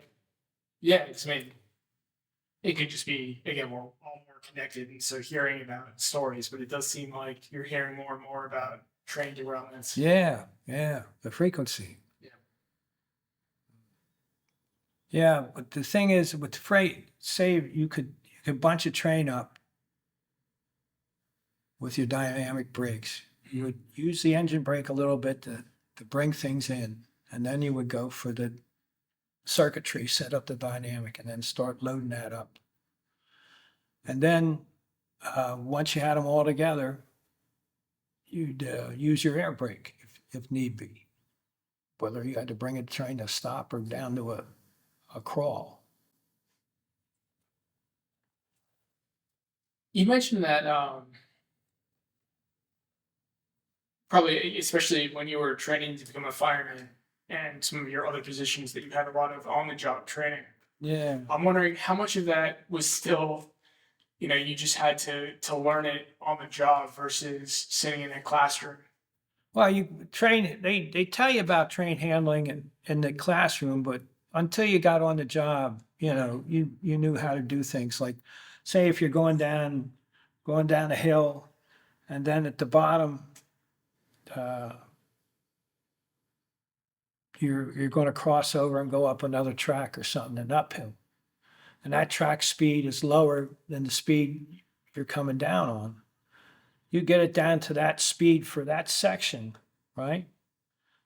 Yeah. I mean, it could just be, again, we're all more connected. And so hearing about stories, but it does seem like you're hearing more and more about train derailments. Yeah. The frequency. Yeah, but the thing is, with the freight, say you could bunch a train up with your dynamic brakes. You would use the engine brake a little bit to bring things in, and then you would go for the circuitry, set up the dynamic, and then start loading that up. And then once you had them all together, you'd use your air brake if need be, whether you had to bring a train to a stop or down to a crawl. You mentioned that probably, especially when you were training to become a fireman and some of your other positions, that you had a lot of on-the-job training. Yeah. I'm wondering how much of that was still, you just had to learn it on the job versus sitting in a classroom. Well, they tell you about train handling in the classroom, but until you got on the job, you knew how to do things. Like, say if you're going down a hill, and then at the bottom, you're going to cross over and go up another track or something, an uphill, and that track speed is lower than the speed you're coming down on. You get it down to that speed for that section, right?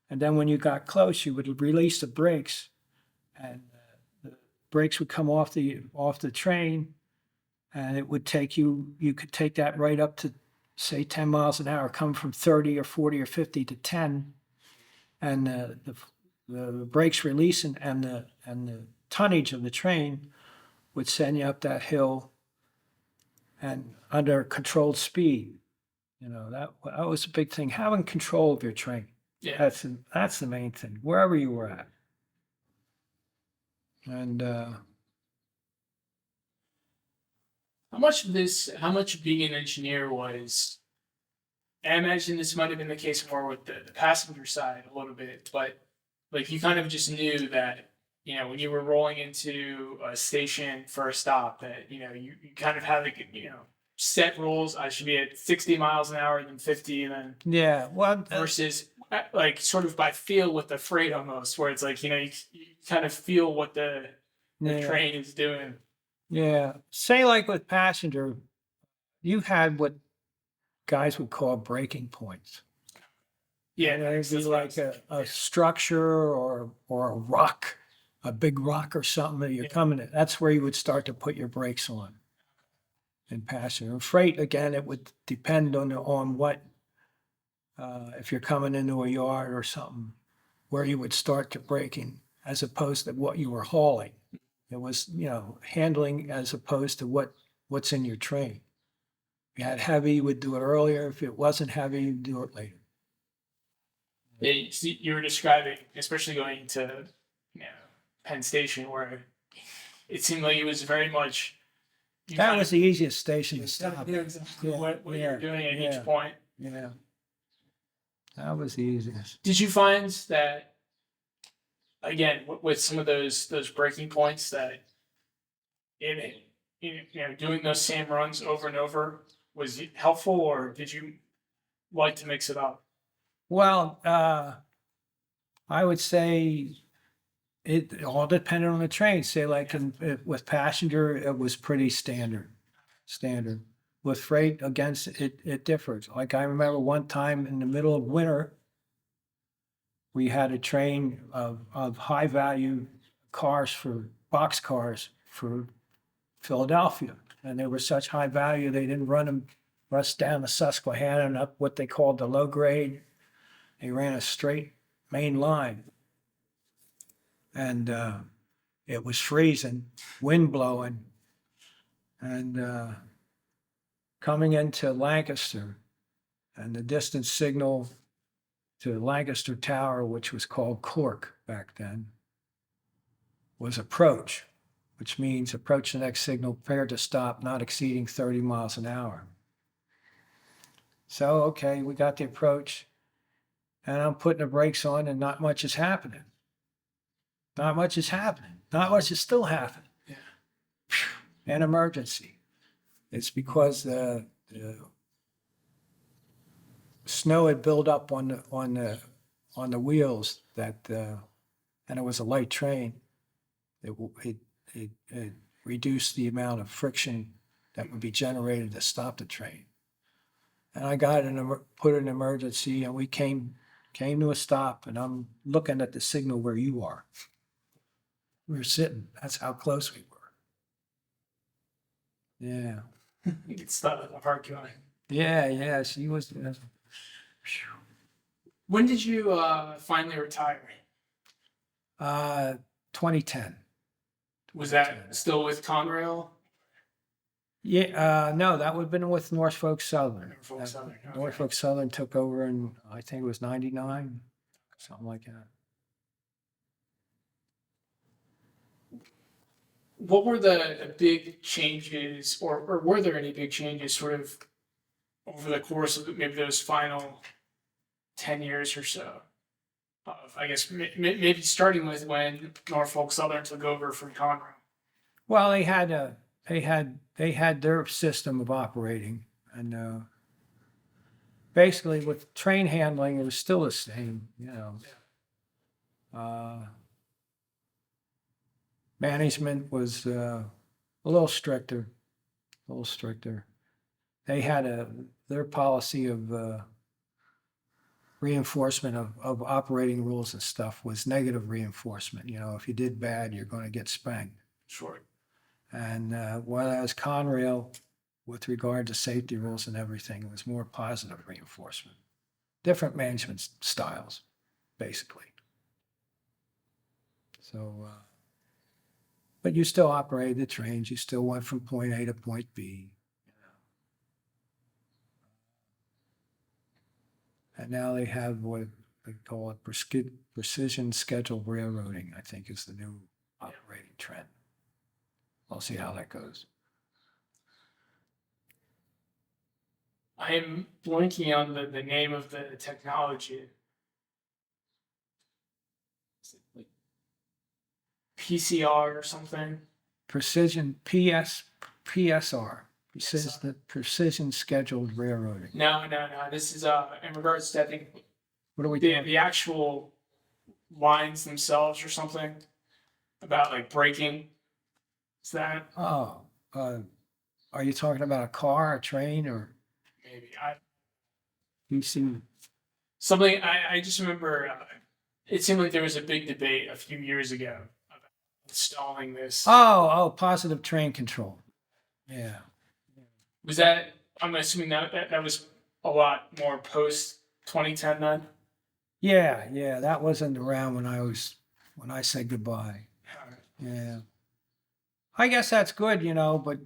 And then when you got close, you would release the brakes, and the brakes would come off the train, and it would take you could take that right up to, say, 10 miles an hour, come from 30 or 40 or 50 to 10, and the brakes release and the tonnage of the train would send you up that hill and under controlled speed. That was a big thing, having control of your train. Yeah. That's the main thing, wherever you were at. And how much being an engineer was, I imagine this might have been the case more with the passenger side a little bit, but like you kind of just knew that, when you were rolling into a station for a stop that, you kind of had like, set rules. I should be at 60 miles an hour, then 50, and then Yeah, well, versus like sort of by feel with the freight almost, where it's like, you kind of feel what the yeah, train is doing. yeah. Say like with passenger, you had what guys would call breaking points. Yeah, And it'd be that's what I like was a structure or a rock, a big rock or something that you're Yeah. coming at. That's where you would start to put your brakes on. In passenger freight, again, it would depend on what, if you're coming into a yard or something, where you would start your braking as opposed to what you were hauling. It was, handling as opposed to what's in your train. If you had heavy, you would do it earlier. If it wasn't heavy, you'd do it later. You were describing, especially going to, you know, Penn Station, where it seemed like it was very much. That was the easiest station to you stop. knew exactly Yeah, what you yeah, were doing at yeah. each point. Yeah, that was the easiest. Did you find that again with some of those breaking points that doing those same runs over and over was helpful, or did you like to mix it up? Well, I would say it all depended on the train. Say like with passenger, it was pretty standard. With freight, against it differs. Like I remember one time in the middle of winter, we had a train of high value cars for box cars for Philadelphia. And they were such high value, they didn't run us down the Susquehanna and up what they called the low grade. They ran a straight main line. And it was freezing, wind blowing. And coming into Lancaster, and the distance signal to Lancaster Tower, which was called Cork back then, was approach, which means approach the next signal, prepare to stop, not exceeding 30 miles an hour. So, okay, we got the approach, and I'm putting the brakes on, and not much is happening. Not much is happening. Not much is still happening. Yeah. An emergency. It's because the snow had built up on the wheels and it was a light train. It reduced the amount of friction that would be generated to stop the train. And I put an emergency, and we came to a stop, and I'm looking at the signal where you are. We were sitting. That's how close we were. Yeah. You get stuck with the hard going. Yeah. She was. When did you finally retire? 2010. Was that still with Conrail? Yeah, no, that would have been with Norfolk Southern. Norfolk Southern, okay. Norfolk Southern took over in, I think it was 99, something like that. What were the big changes, or were there any big changes sort of over the course of maybe those final 10 years or so? I guess maybe starting with when Norfolk Southern took over from Conrail. Well, they had their system of operating, and basically with train handling, it was still the same, Management was a little stricter, They had their policy of reinforcement of operating rules and stuff was negative reinforcement. If you did bad, you're going to get spanked. Sure. And whereas Conrail, with regard to safety rules and everything, was more positive reinforcement. Different management styles, basically. So, but you still operated the trains. You still went from point A to point B. And now they have what they call it precision scheduled railroading, I think is the new operating trend. We'll see how that goes. I am blanking on the name of the technology. Is it like PCR or something? Precision PSR, precision scheduled railroading. No. This is in regards to, I think, What are we the talking? the actual lines themselves or something about like braking. Is that Oh, are you talking about a car, a train, or maybe you see? something? I just remember it seemed like there was a big debate a few years ago about installing this. Oh, positive train control. Yeah. Was that? I'm assuming that was a lot more post 2010 then. Yeah, that wasn't around when I said goodbye. Alright. Yeah. I guess that's good, but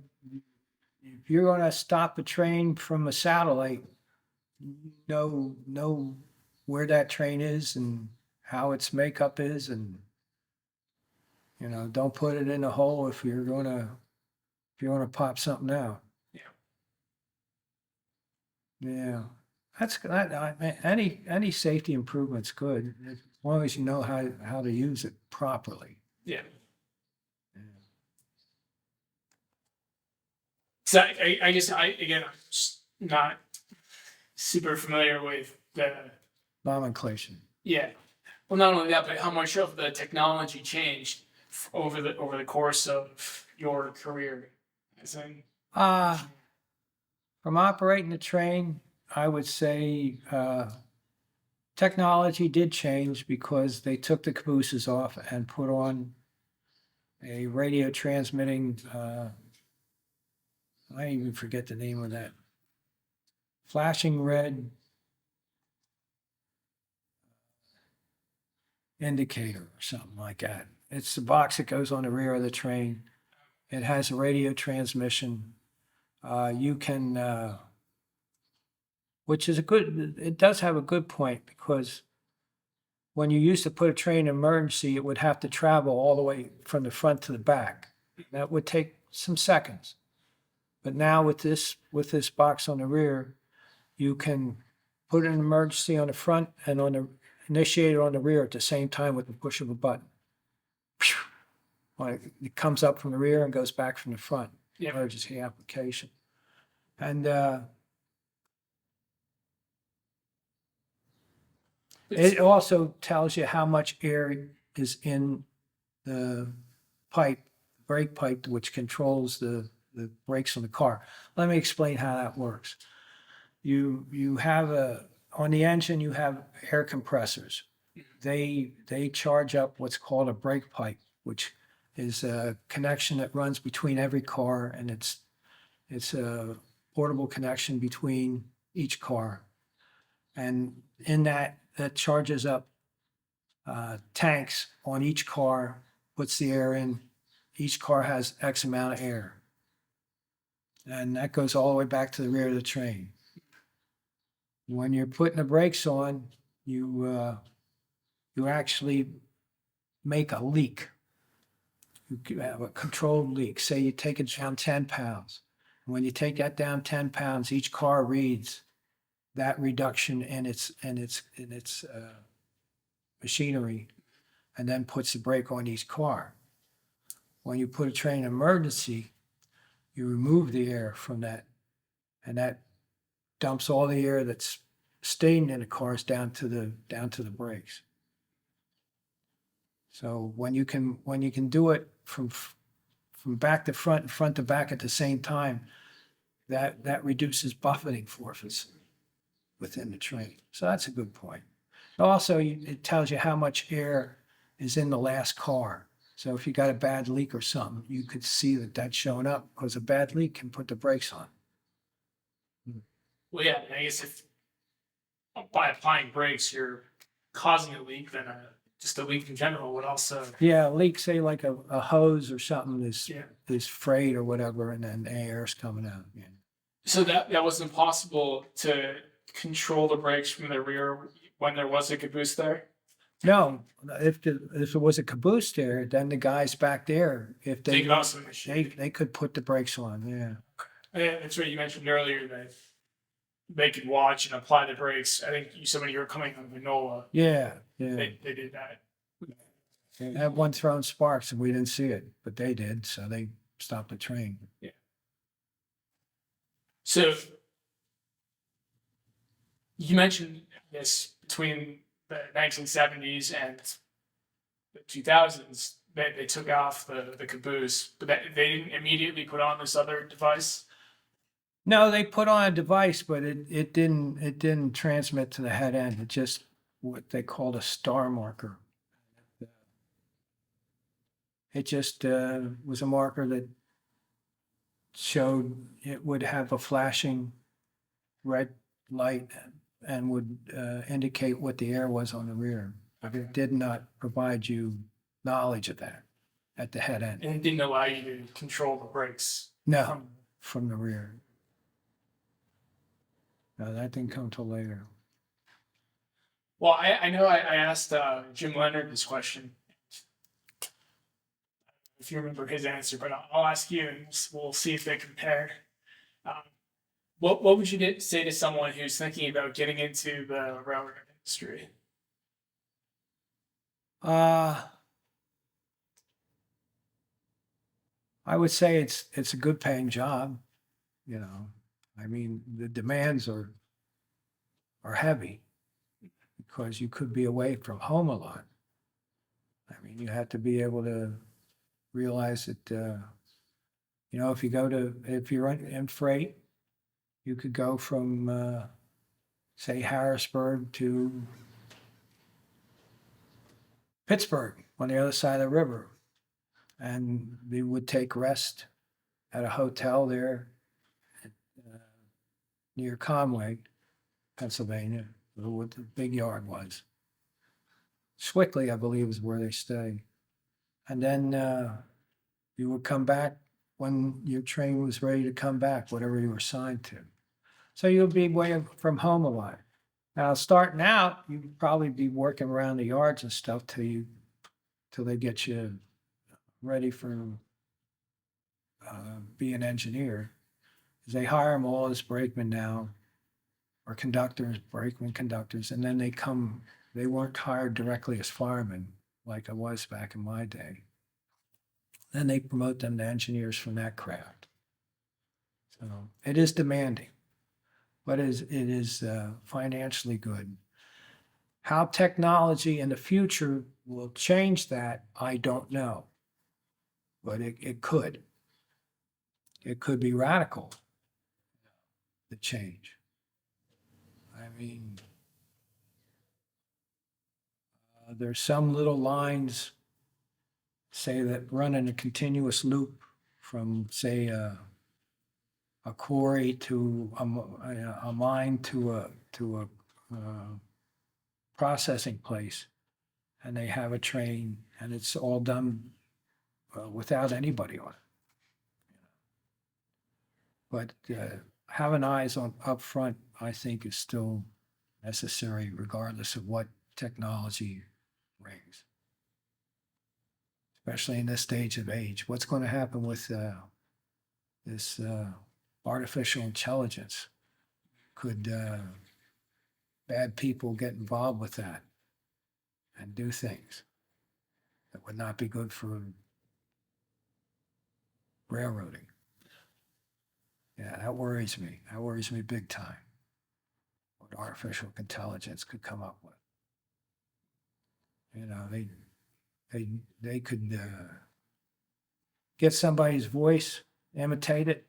if you're gonna stop a train from a satellite, know where that train is and how its makeup is, and don't put it in a hole if you're gonna pop something out. Yeah. Yeah. That's any safety improvement's good as long as you know how to use it properly. Yeah. So I guess again I'm just not super familiar with the Nomenclature. yeah. Well, not only that, but how much of the technology changed over the course of your career. As in, From operating the train, I would say technology did change because they took the cabooses off and put on a radio transmitting, I even forget the name of that, flashing red indicator or something like that. It's the box that goes on the rear of the train. It has a radio transmission. You can, which is it does have a good point because when you used to put a train in emergency, it would have to travel all the way from the front to the back. That would take some seconds. But now with this box on the rear, you can put an emergency on the front and initiate it on the rear at the same time with the push of a button. It comes up from the rear and goes back from the front. Yeah. Emergency application. And it also tells you how much air is in the brake pipe, which controls the brakes on the car. Let me explain how that works. You have on the engine, you have air compressors. They charge up what's called a brake pipe, which is a connection that runs between every car, and it's a portable connection between each car. And in that charges up tanks on each car, puts the air in. Each car has X amount of air. And that goes all the way back to the rear of the train. When you're putting the brakes on, you actually make a leak. You have a controlled leak. Say you take it down 10 pounds. And when you take that down 10 pounds, each car reads that reduction in its machinery and then puts the brake on each car. When you put a train in emergency, you remove the air from that, and that dumps all the air that's staying in the cars down to the brakes. So when you can do it from back to front and front to back at the same time, that reduces buffeting forces within the train. So that's a good point. Also, it tells you how much air is in the last car. So if you got a bad leak or something, you could see that that's showing up because a bad leak can put the brakes on. well, yeah. I guess if by applying brakes you're causing a leak, then just a leak in general would also. Yeah, a leak, say like a hose or something Yeah. is frayed or whatever, and then air's coming out. Yeah. So that was impossible to control the brakes from the rear when there was a caboose there. No, if it was a caboose there, then the guys back there, if They they could also they could put the brakes on. Yeah. Yeah, that's what you mentioned earlier that they could watch and apply the brakes. I think you said when you were coming out of Enola, Yeah. they did that. They had one thrown sparks and we didn't see it, but they did, so they stopped the train. So you mentioned this between the 1970s and the 2000s, they took off the caboose, but they didn't immediately put on this other device. No, they put on a device, but it didn't transmit to the head end. It just what they called a star marker. It just was a marker that showed it would have a flashing red light and would indicate what the air was on the rear. It did not provide you knowledge of that at the head end. And it didn't allow you to control the brakes. No, from the rear. No, that didn't come till later. Well, I know I asked Jim Leonard this question. If you remember his answer, but I'll ask you and we'll see if they compare. What would you say to someone who's thinking about getting into the railroad industry? I would say it's a good paying job, you know. I mean, the demands are heavy because you could be away from home a lot. I mean, you have to be able to realize that, you know, if you're in freight, you could go from, say, Harrisburg to Pittsburgh on the other side of the river. And we would take rest at a hotel there near Conway, Pennsylvania, where the big yard was. Swickley, I believe, is where they stay. And then you would come back when your train was ready to come back, whatever you were assigned to. So you'll be away from home a lot. Now, starting out, you'd probably be working around the yards and stuff till they get you ready for be an engineer. They hire them all as brakemen now, or conductors, brakemen, conductors, and then they weren't hired directly as firemen like I was back in my day. Then they promote them to engineers from that craft. So it is demanding, but it is financially good. How technology in the future will change that, I don't know. But it could. It could be radical, the change. I mean, there's some little lines, say, that run in a continuous loop from, say, a quarry to a mine to a processing place, and they have a train, and it's all done without anybody on it. But having eyes on up front, I think, is still necessary, regardless of what technology brings. Especially in this stage of age, what's going to happen with this artificial intelligence? Could bad people get involved with that and do things that would not be good for railroading? Yeah, that worries me. That worries me big time. What artificial intelligence could come up with. You know, they could get somebody's voice, imitate it,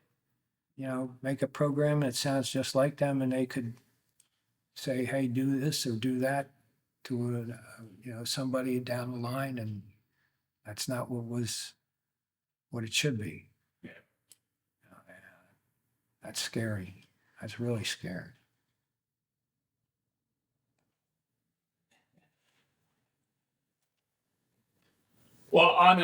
you know, make a program that sounds just like them, and they could say, "Hey, do this or do that" to you know, somebody down the line, and that's not what it should be. Yeah. That's scary. That's really scary. Well, on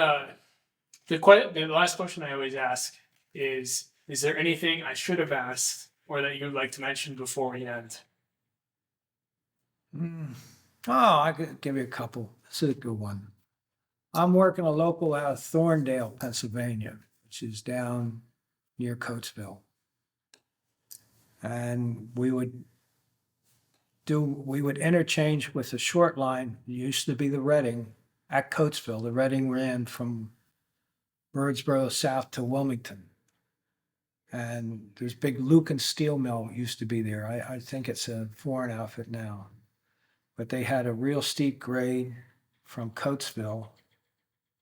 the last question I always ask is there anything I should have asked or that you'd like to mention before we end? Oh, I could give you a couple. This is a good one. I'm working a local out of Thorndale, Pennsylvania, which is down near Coatesville. And we would interchange with the short line. It used to be the Reading at Coatesville. The Reading ran from Birdsboro south to Wilmington. And there's big Lucan steel mill used to be there. I think it's a foreign outfit now. But they had a real steep grade from Coatesville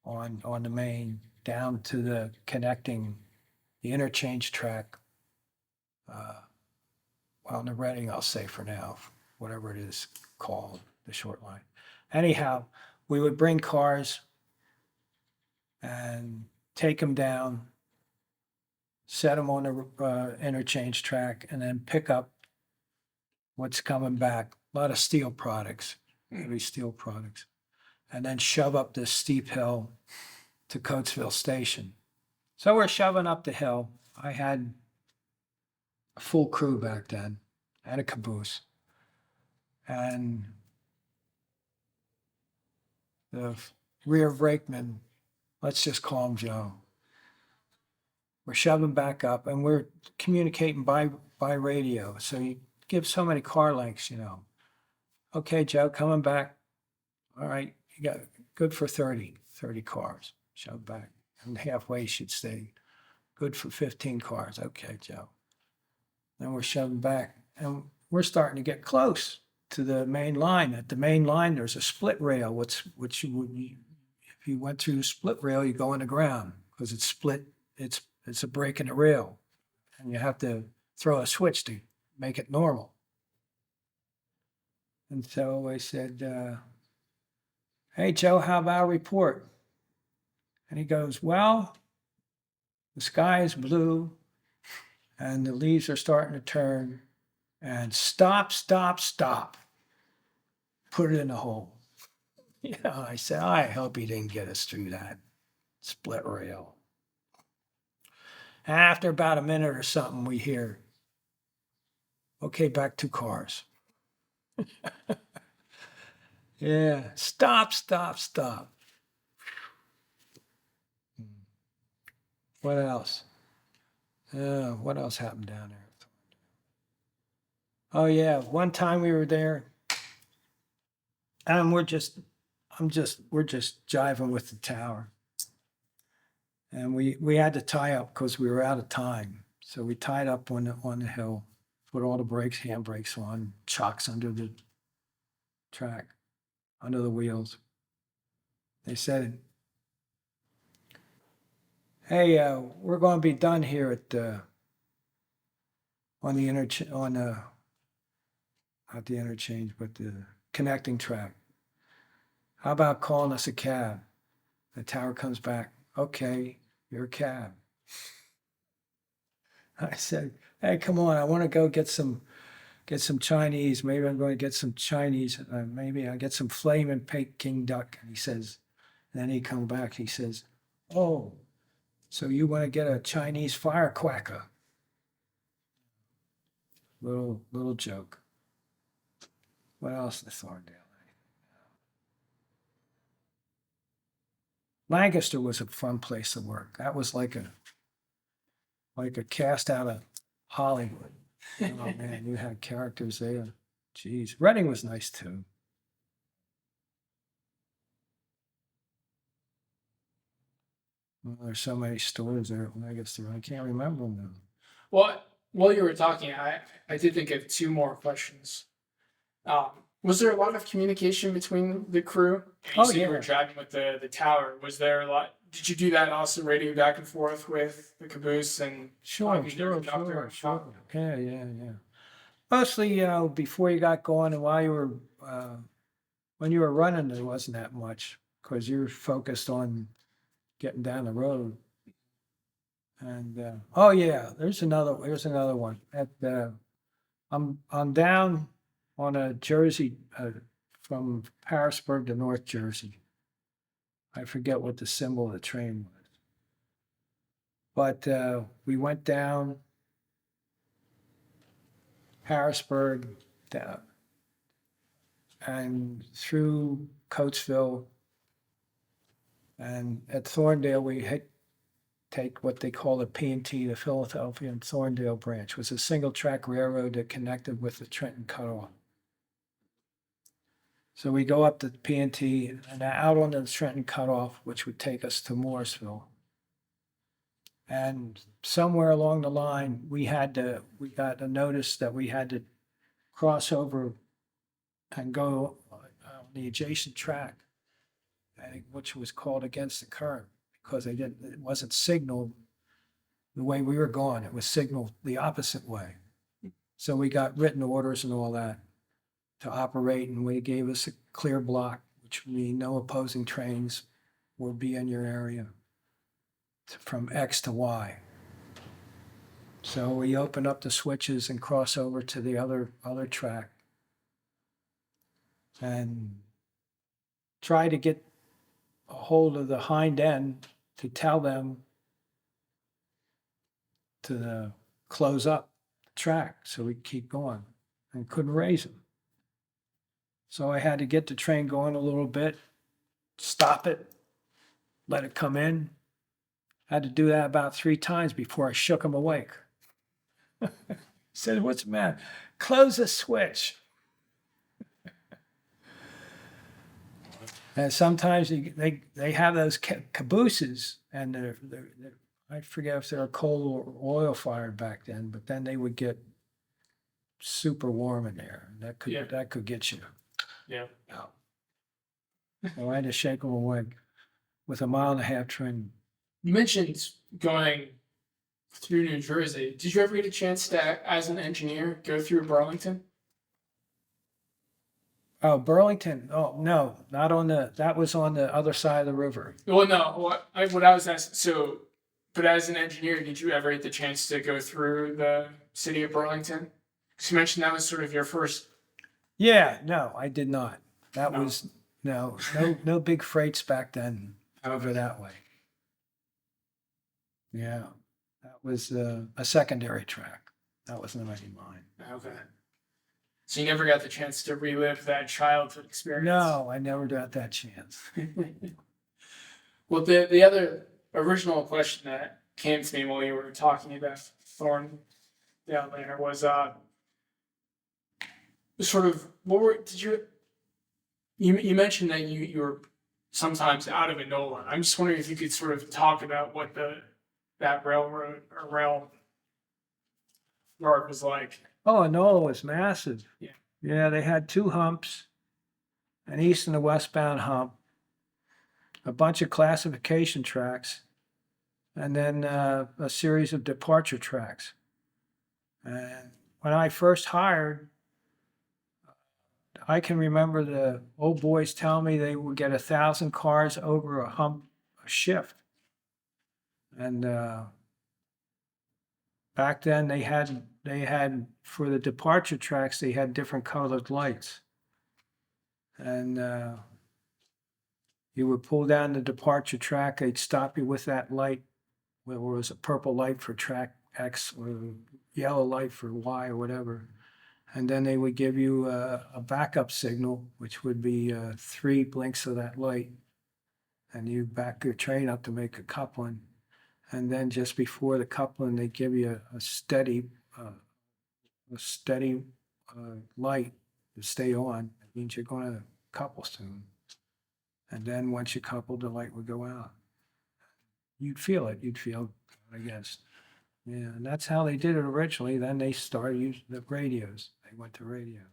on the main down to the connecting, the interchange track. On the Reading, I'll say for now, whatever it is called, the short line. Anyhow, we would bring cars and take them down, set them on the interchange track, and then pick up what's coming back. A lot of steel products, heavy steel products, and then shove up this steep hill to Coatesville Station. So we're shoving up the hill. I had a full crew back then and a caboose. And the rear brakeman, let's just call him Joe. We're shoving back up and we're communicating by radio. So you give so many car lengths, Okay, Joe, coming back. All right, you got good for 30 cars. Shove back. And halfway should stay. Good for 15 cars. Okay, Joe. Then we're shoving back. And we're starting to get close to the main line. At the main line, there's a split rail, which you would, if you went through the split rail, you go in the ground because it's split. It's a break in the rail. And you have to throw a switch to make it normal. And so I said, hey, Joe, how about a report? And he goes, well, the sky is blue and the leaves are starting to turn and stop. Put it in the hole. I said, I hope he didn't get us through that split rail. And after about a minute or something, we hear, okay, back 2 cars. Yeah, stop. What else? What else happened down there? Oh yeah, one time we were there, and we're just jiving with the tower, and we had to tie up because we were out of time. So we tied up on the hill, put all the brakes, handbrakes on, chocks under the track, under the wheels. They said, hey, we're going to be done here at on the not the interchange, but the connecting track. How about calling us a cab? The tower comes back. Okay, you're a cab. I said, hey, come on, I want to go get some Chinese. Maybe I'm going to get some Chinese. Maybe I'll get some flaming Peking duck. And he says, and then he comes back, he says, oh, so you want to get a Chinese firecracker? Little joke. What else in Thorndale? Lancaster was a fun place to work. That was like a cast out of Hollywood. Oh man, you had characters there. Jeez, Reading was nice too. Well, there's so many stores there at Lancaster. I can't remember them now. Well, while you were talking, I did think of 2 more questions. Was there a lot of communication between the crew? You said you were driving with the tower. Was there a lot? Did you do that also, radio back and forth with the caboose and Sure. Yeah. Mostly, before you got going and while you were, when you were running, there wasn't that much because you were focused on getting down the road. And there's another one. I'm down on a Jersey from Harrisburg to North Jersey. I forget what the symbol of the train was. But we went down Harrisburg down and through Coatesville. And at Thorndale, we hit take what they call the P&T, the Philadelphia and Thorndale branch. It was a single track railroad that connected with the Trenton Cutoff. So we go up to P&T and out on the Trenton Cutoff, which would take us to Morrisville. And somewhere along the line, we got a notice that we had to cross over and go on the adjacent track, which was called against the current because it wasn't signaled the way we were going. It was signaled the opposite way. So we got written orders and all that to operate, and they gave us a clear block, which would mean no opposing trains will be in your area from X to Y. So we open up the switches and cross over to the other track and try to get a hold of the hind end to tell them to close up the track so we keep going, and couldn't raise them. So I had to get the train going a little bit, stop it, let it come in. Had to do that about 3 times before I shook him awake. Said, "What's the matter? Close the switch." And sometimes they have those cabooses, and they're I forget if they're coal or oil fired back then, but then they would get super warm in there. And that could get you. Yeah. out. So I had to shake them awake with a 1.5-mile train. You mentioned going through New Jersey. Did you ever get a chance to, as an engineer, go through Burlington? Oh, Burlington. Oh, no, not on that was on the other side of the river. Well, no. What I was asking, but as an engineer, did you ever get the chance to go through the city of Burlington? Because you mentioned that was sort of your first. Yeah, no, I did not. That No. was, no big freights back then over that way. Yeah, that was a secondary track. That wasn't any mine. Okay. So you never got the chance to relive that childhood experience? No, I never got that chance. Well, the other original question that came to me while you were talking about Thorn down there was sort of you mentioned that you were sometimes out of Enola. I'm just wondering if you could sort of talk about what that railroad or rail yard was like. Oh, Enola was massive. Yeah. Yeah, they had 2 humps, an east and a westbound hump, a bunch of classification tracks, and then a series of departure tracks. And when I first hired, I can remember the old boys telling me they would get 1,000 cars over a hump a shift. And back then they had for the departure tracks, they had different colored lights. And you would pull down the departure track, they'd stop you with that light, where it was a purple light for track X or a yellow light for Y or whatever. And then they would give you a backup signal, which would be 3 blinks of that light. And you back your train up to make a coupling. And then just before the coupling, they give you a steady light to stay on. It means you're going to couple soon. And then once you coupled, the light would go out. You'd feel it. You'd feel against. Yeah, and that's how they did it originally. Then they started using the radios. They went to radios.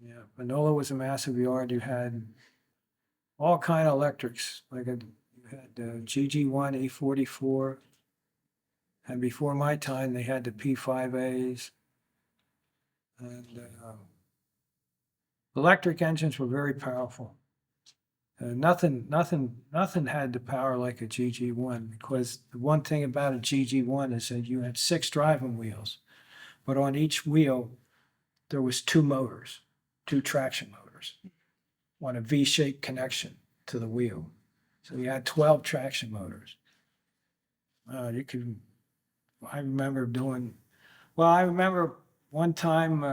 Yeah, Enola was a massive yard. You had all kind of electrics. You had GG1, E44, and before my time, they had the P5As. And electric engines were very powerful. Nothing had the power like a GG1, because the one thing about a GG1 is that you had 6 driving wheels, but on each wheel there was 2 motors, 2 traction motors, on a V-shaped connection to the wheel. So you had 12 traction motors. I remember one time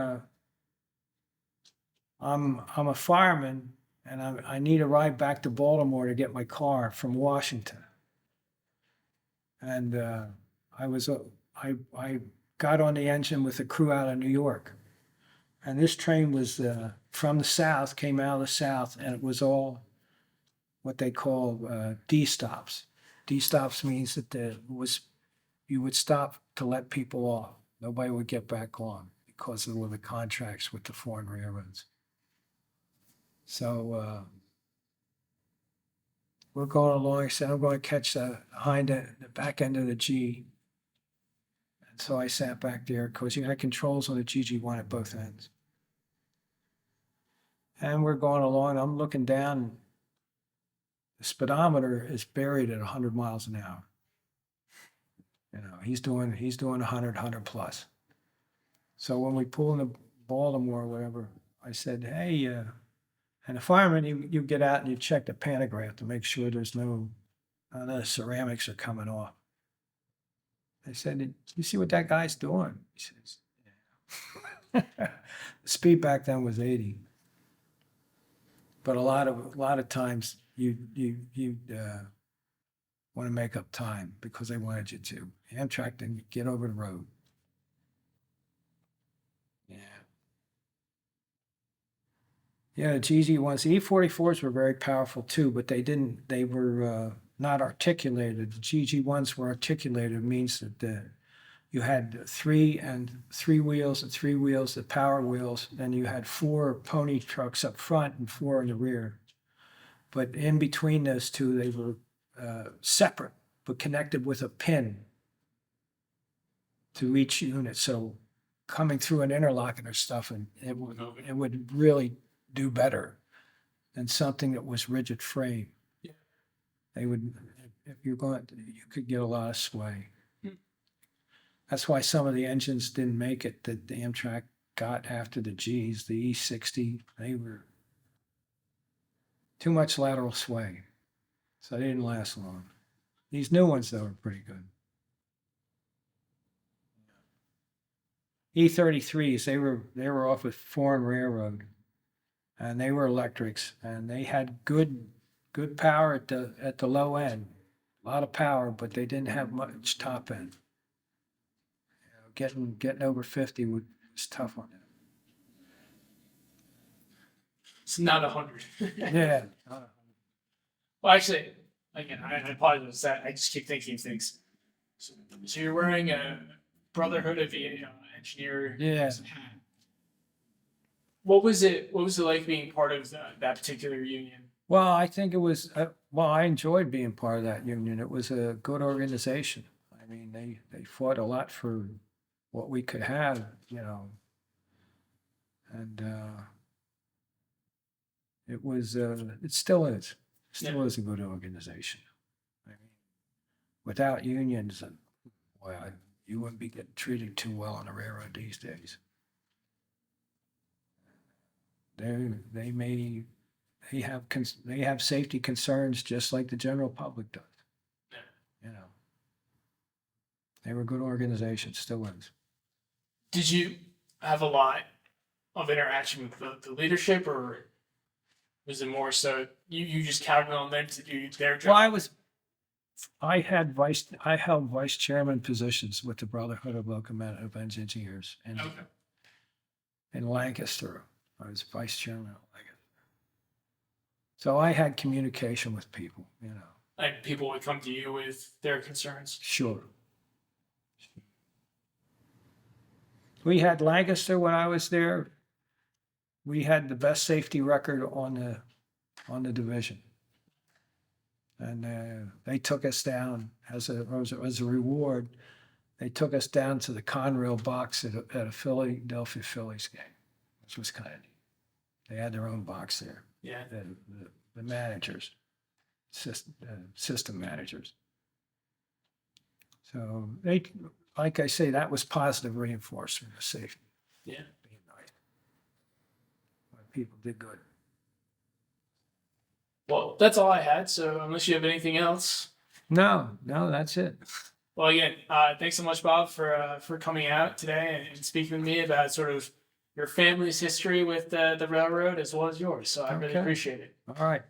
I'm a fireman, and I need a ride back to Baltimore to get my car from Washington. And I got on the engine with a crew out of New York. And this train was from the south, came out of the south, and it was all what they call D stops. D stops means that you would stop to let people off. Nobody would get back on because of the contracts with the foreign railroads. So we're going along. I said, I'm going to catch the back end of the G. And so I sat back there because you had controls on the GG1 at both ends. And we're going along. I'm looking down. The speedometer is buried at 100 miles an hour. You know, he's doing 100 plus. So when we pull into Baltimore or whatever, I said, hey, and the fireman, you get out and you check the pantograph to make sure there's no ceramics are coming off. I said, did you see what that guy's doing? He says, yeah. The speed back then was 80. But a lot of times you want to make up time because they wanted you to. Amtrak didn't get over the road. Yeah. Yeah, the GG1s, the E44s were very powerful too, but they were not articulated. The GG1s were articulated, means that you had three wheels, the power wheels, then you had 4 pony trucks up front and 4 in the rear. But in between those two, they were separate, but connected with a pin to each unit. So coming through an interlocking or stuff, and it would really do better than something that was rigid frame. Yeah. They would, if you could get a lot of sway. That's why some of the engines didn't make it that the Amtrak got after the Gs, the E60, they were too much lateral sway. So they didn't last long. These new ones, though, are pretty good. E33s, they were off with foreign railroad, and they were electrics, and they had good power at the low end, a lot of power, but they didn't have much top end. You know, getting over 50 was tough on them. It's not 100. Yeah. Well, actually, again, I apologize that I just keep thinking of things. So you're wearing a Brotherhood of Engineer hat. What was it like being part of that particular union? Well, I think it was, I enjoyed being part of that union. It was a good organization. I mean, they fought a lot for what we could have, you know. And it still is. Still is a good organization. I mean, without unions, well, you wouldn't be getting treated too well on the railroad these days. They have safety concerns just like the general public does. You know, they were a good organization, still is. Did you have a lot of interaction with the leadership, or was it more so you just counted on them to do their job? Well, I held vice chairman positions with the Brotherhood of Locomotive Engineers in Lancaster. I was vice chairman of Lancaster. So I had communication with people, you know. Like people would come to you with their concerns? Sure. We had Lancaster when I was there. We had the best safety record on the division. And they took us down as a reward. They took us down to the Conrail box at a Philadelphia Phillies game, which was kind of neat. They had their own box there. Yeah. The managers, system managers. So they, like I say, that was positive reinforcement of safety. Yeah. Being nice. People did good. Well, that's all I had. So unless you have anything else. No, that's it. Well, again, thanks so much, Bob, for coming out today and speaking with me about sort of your family's history with the railroad as well as yours. So I really appreciate it. All right.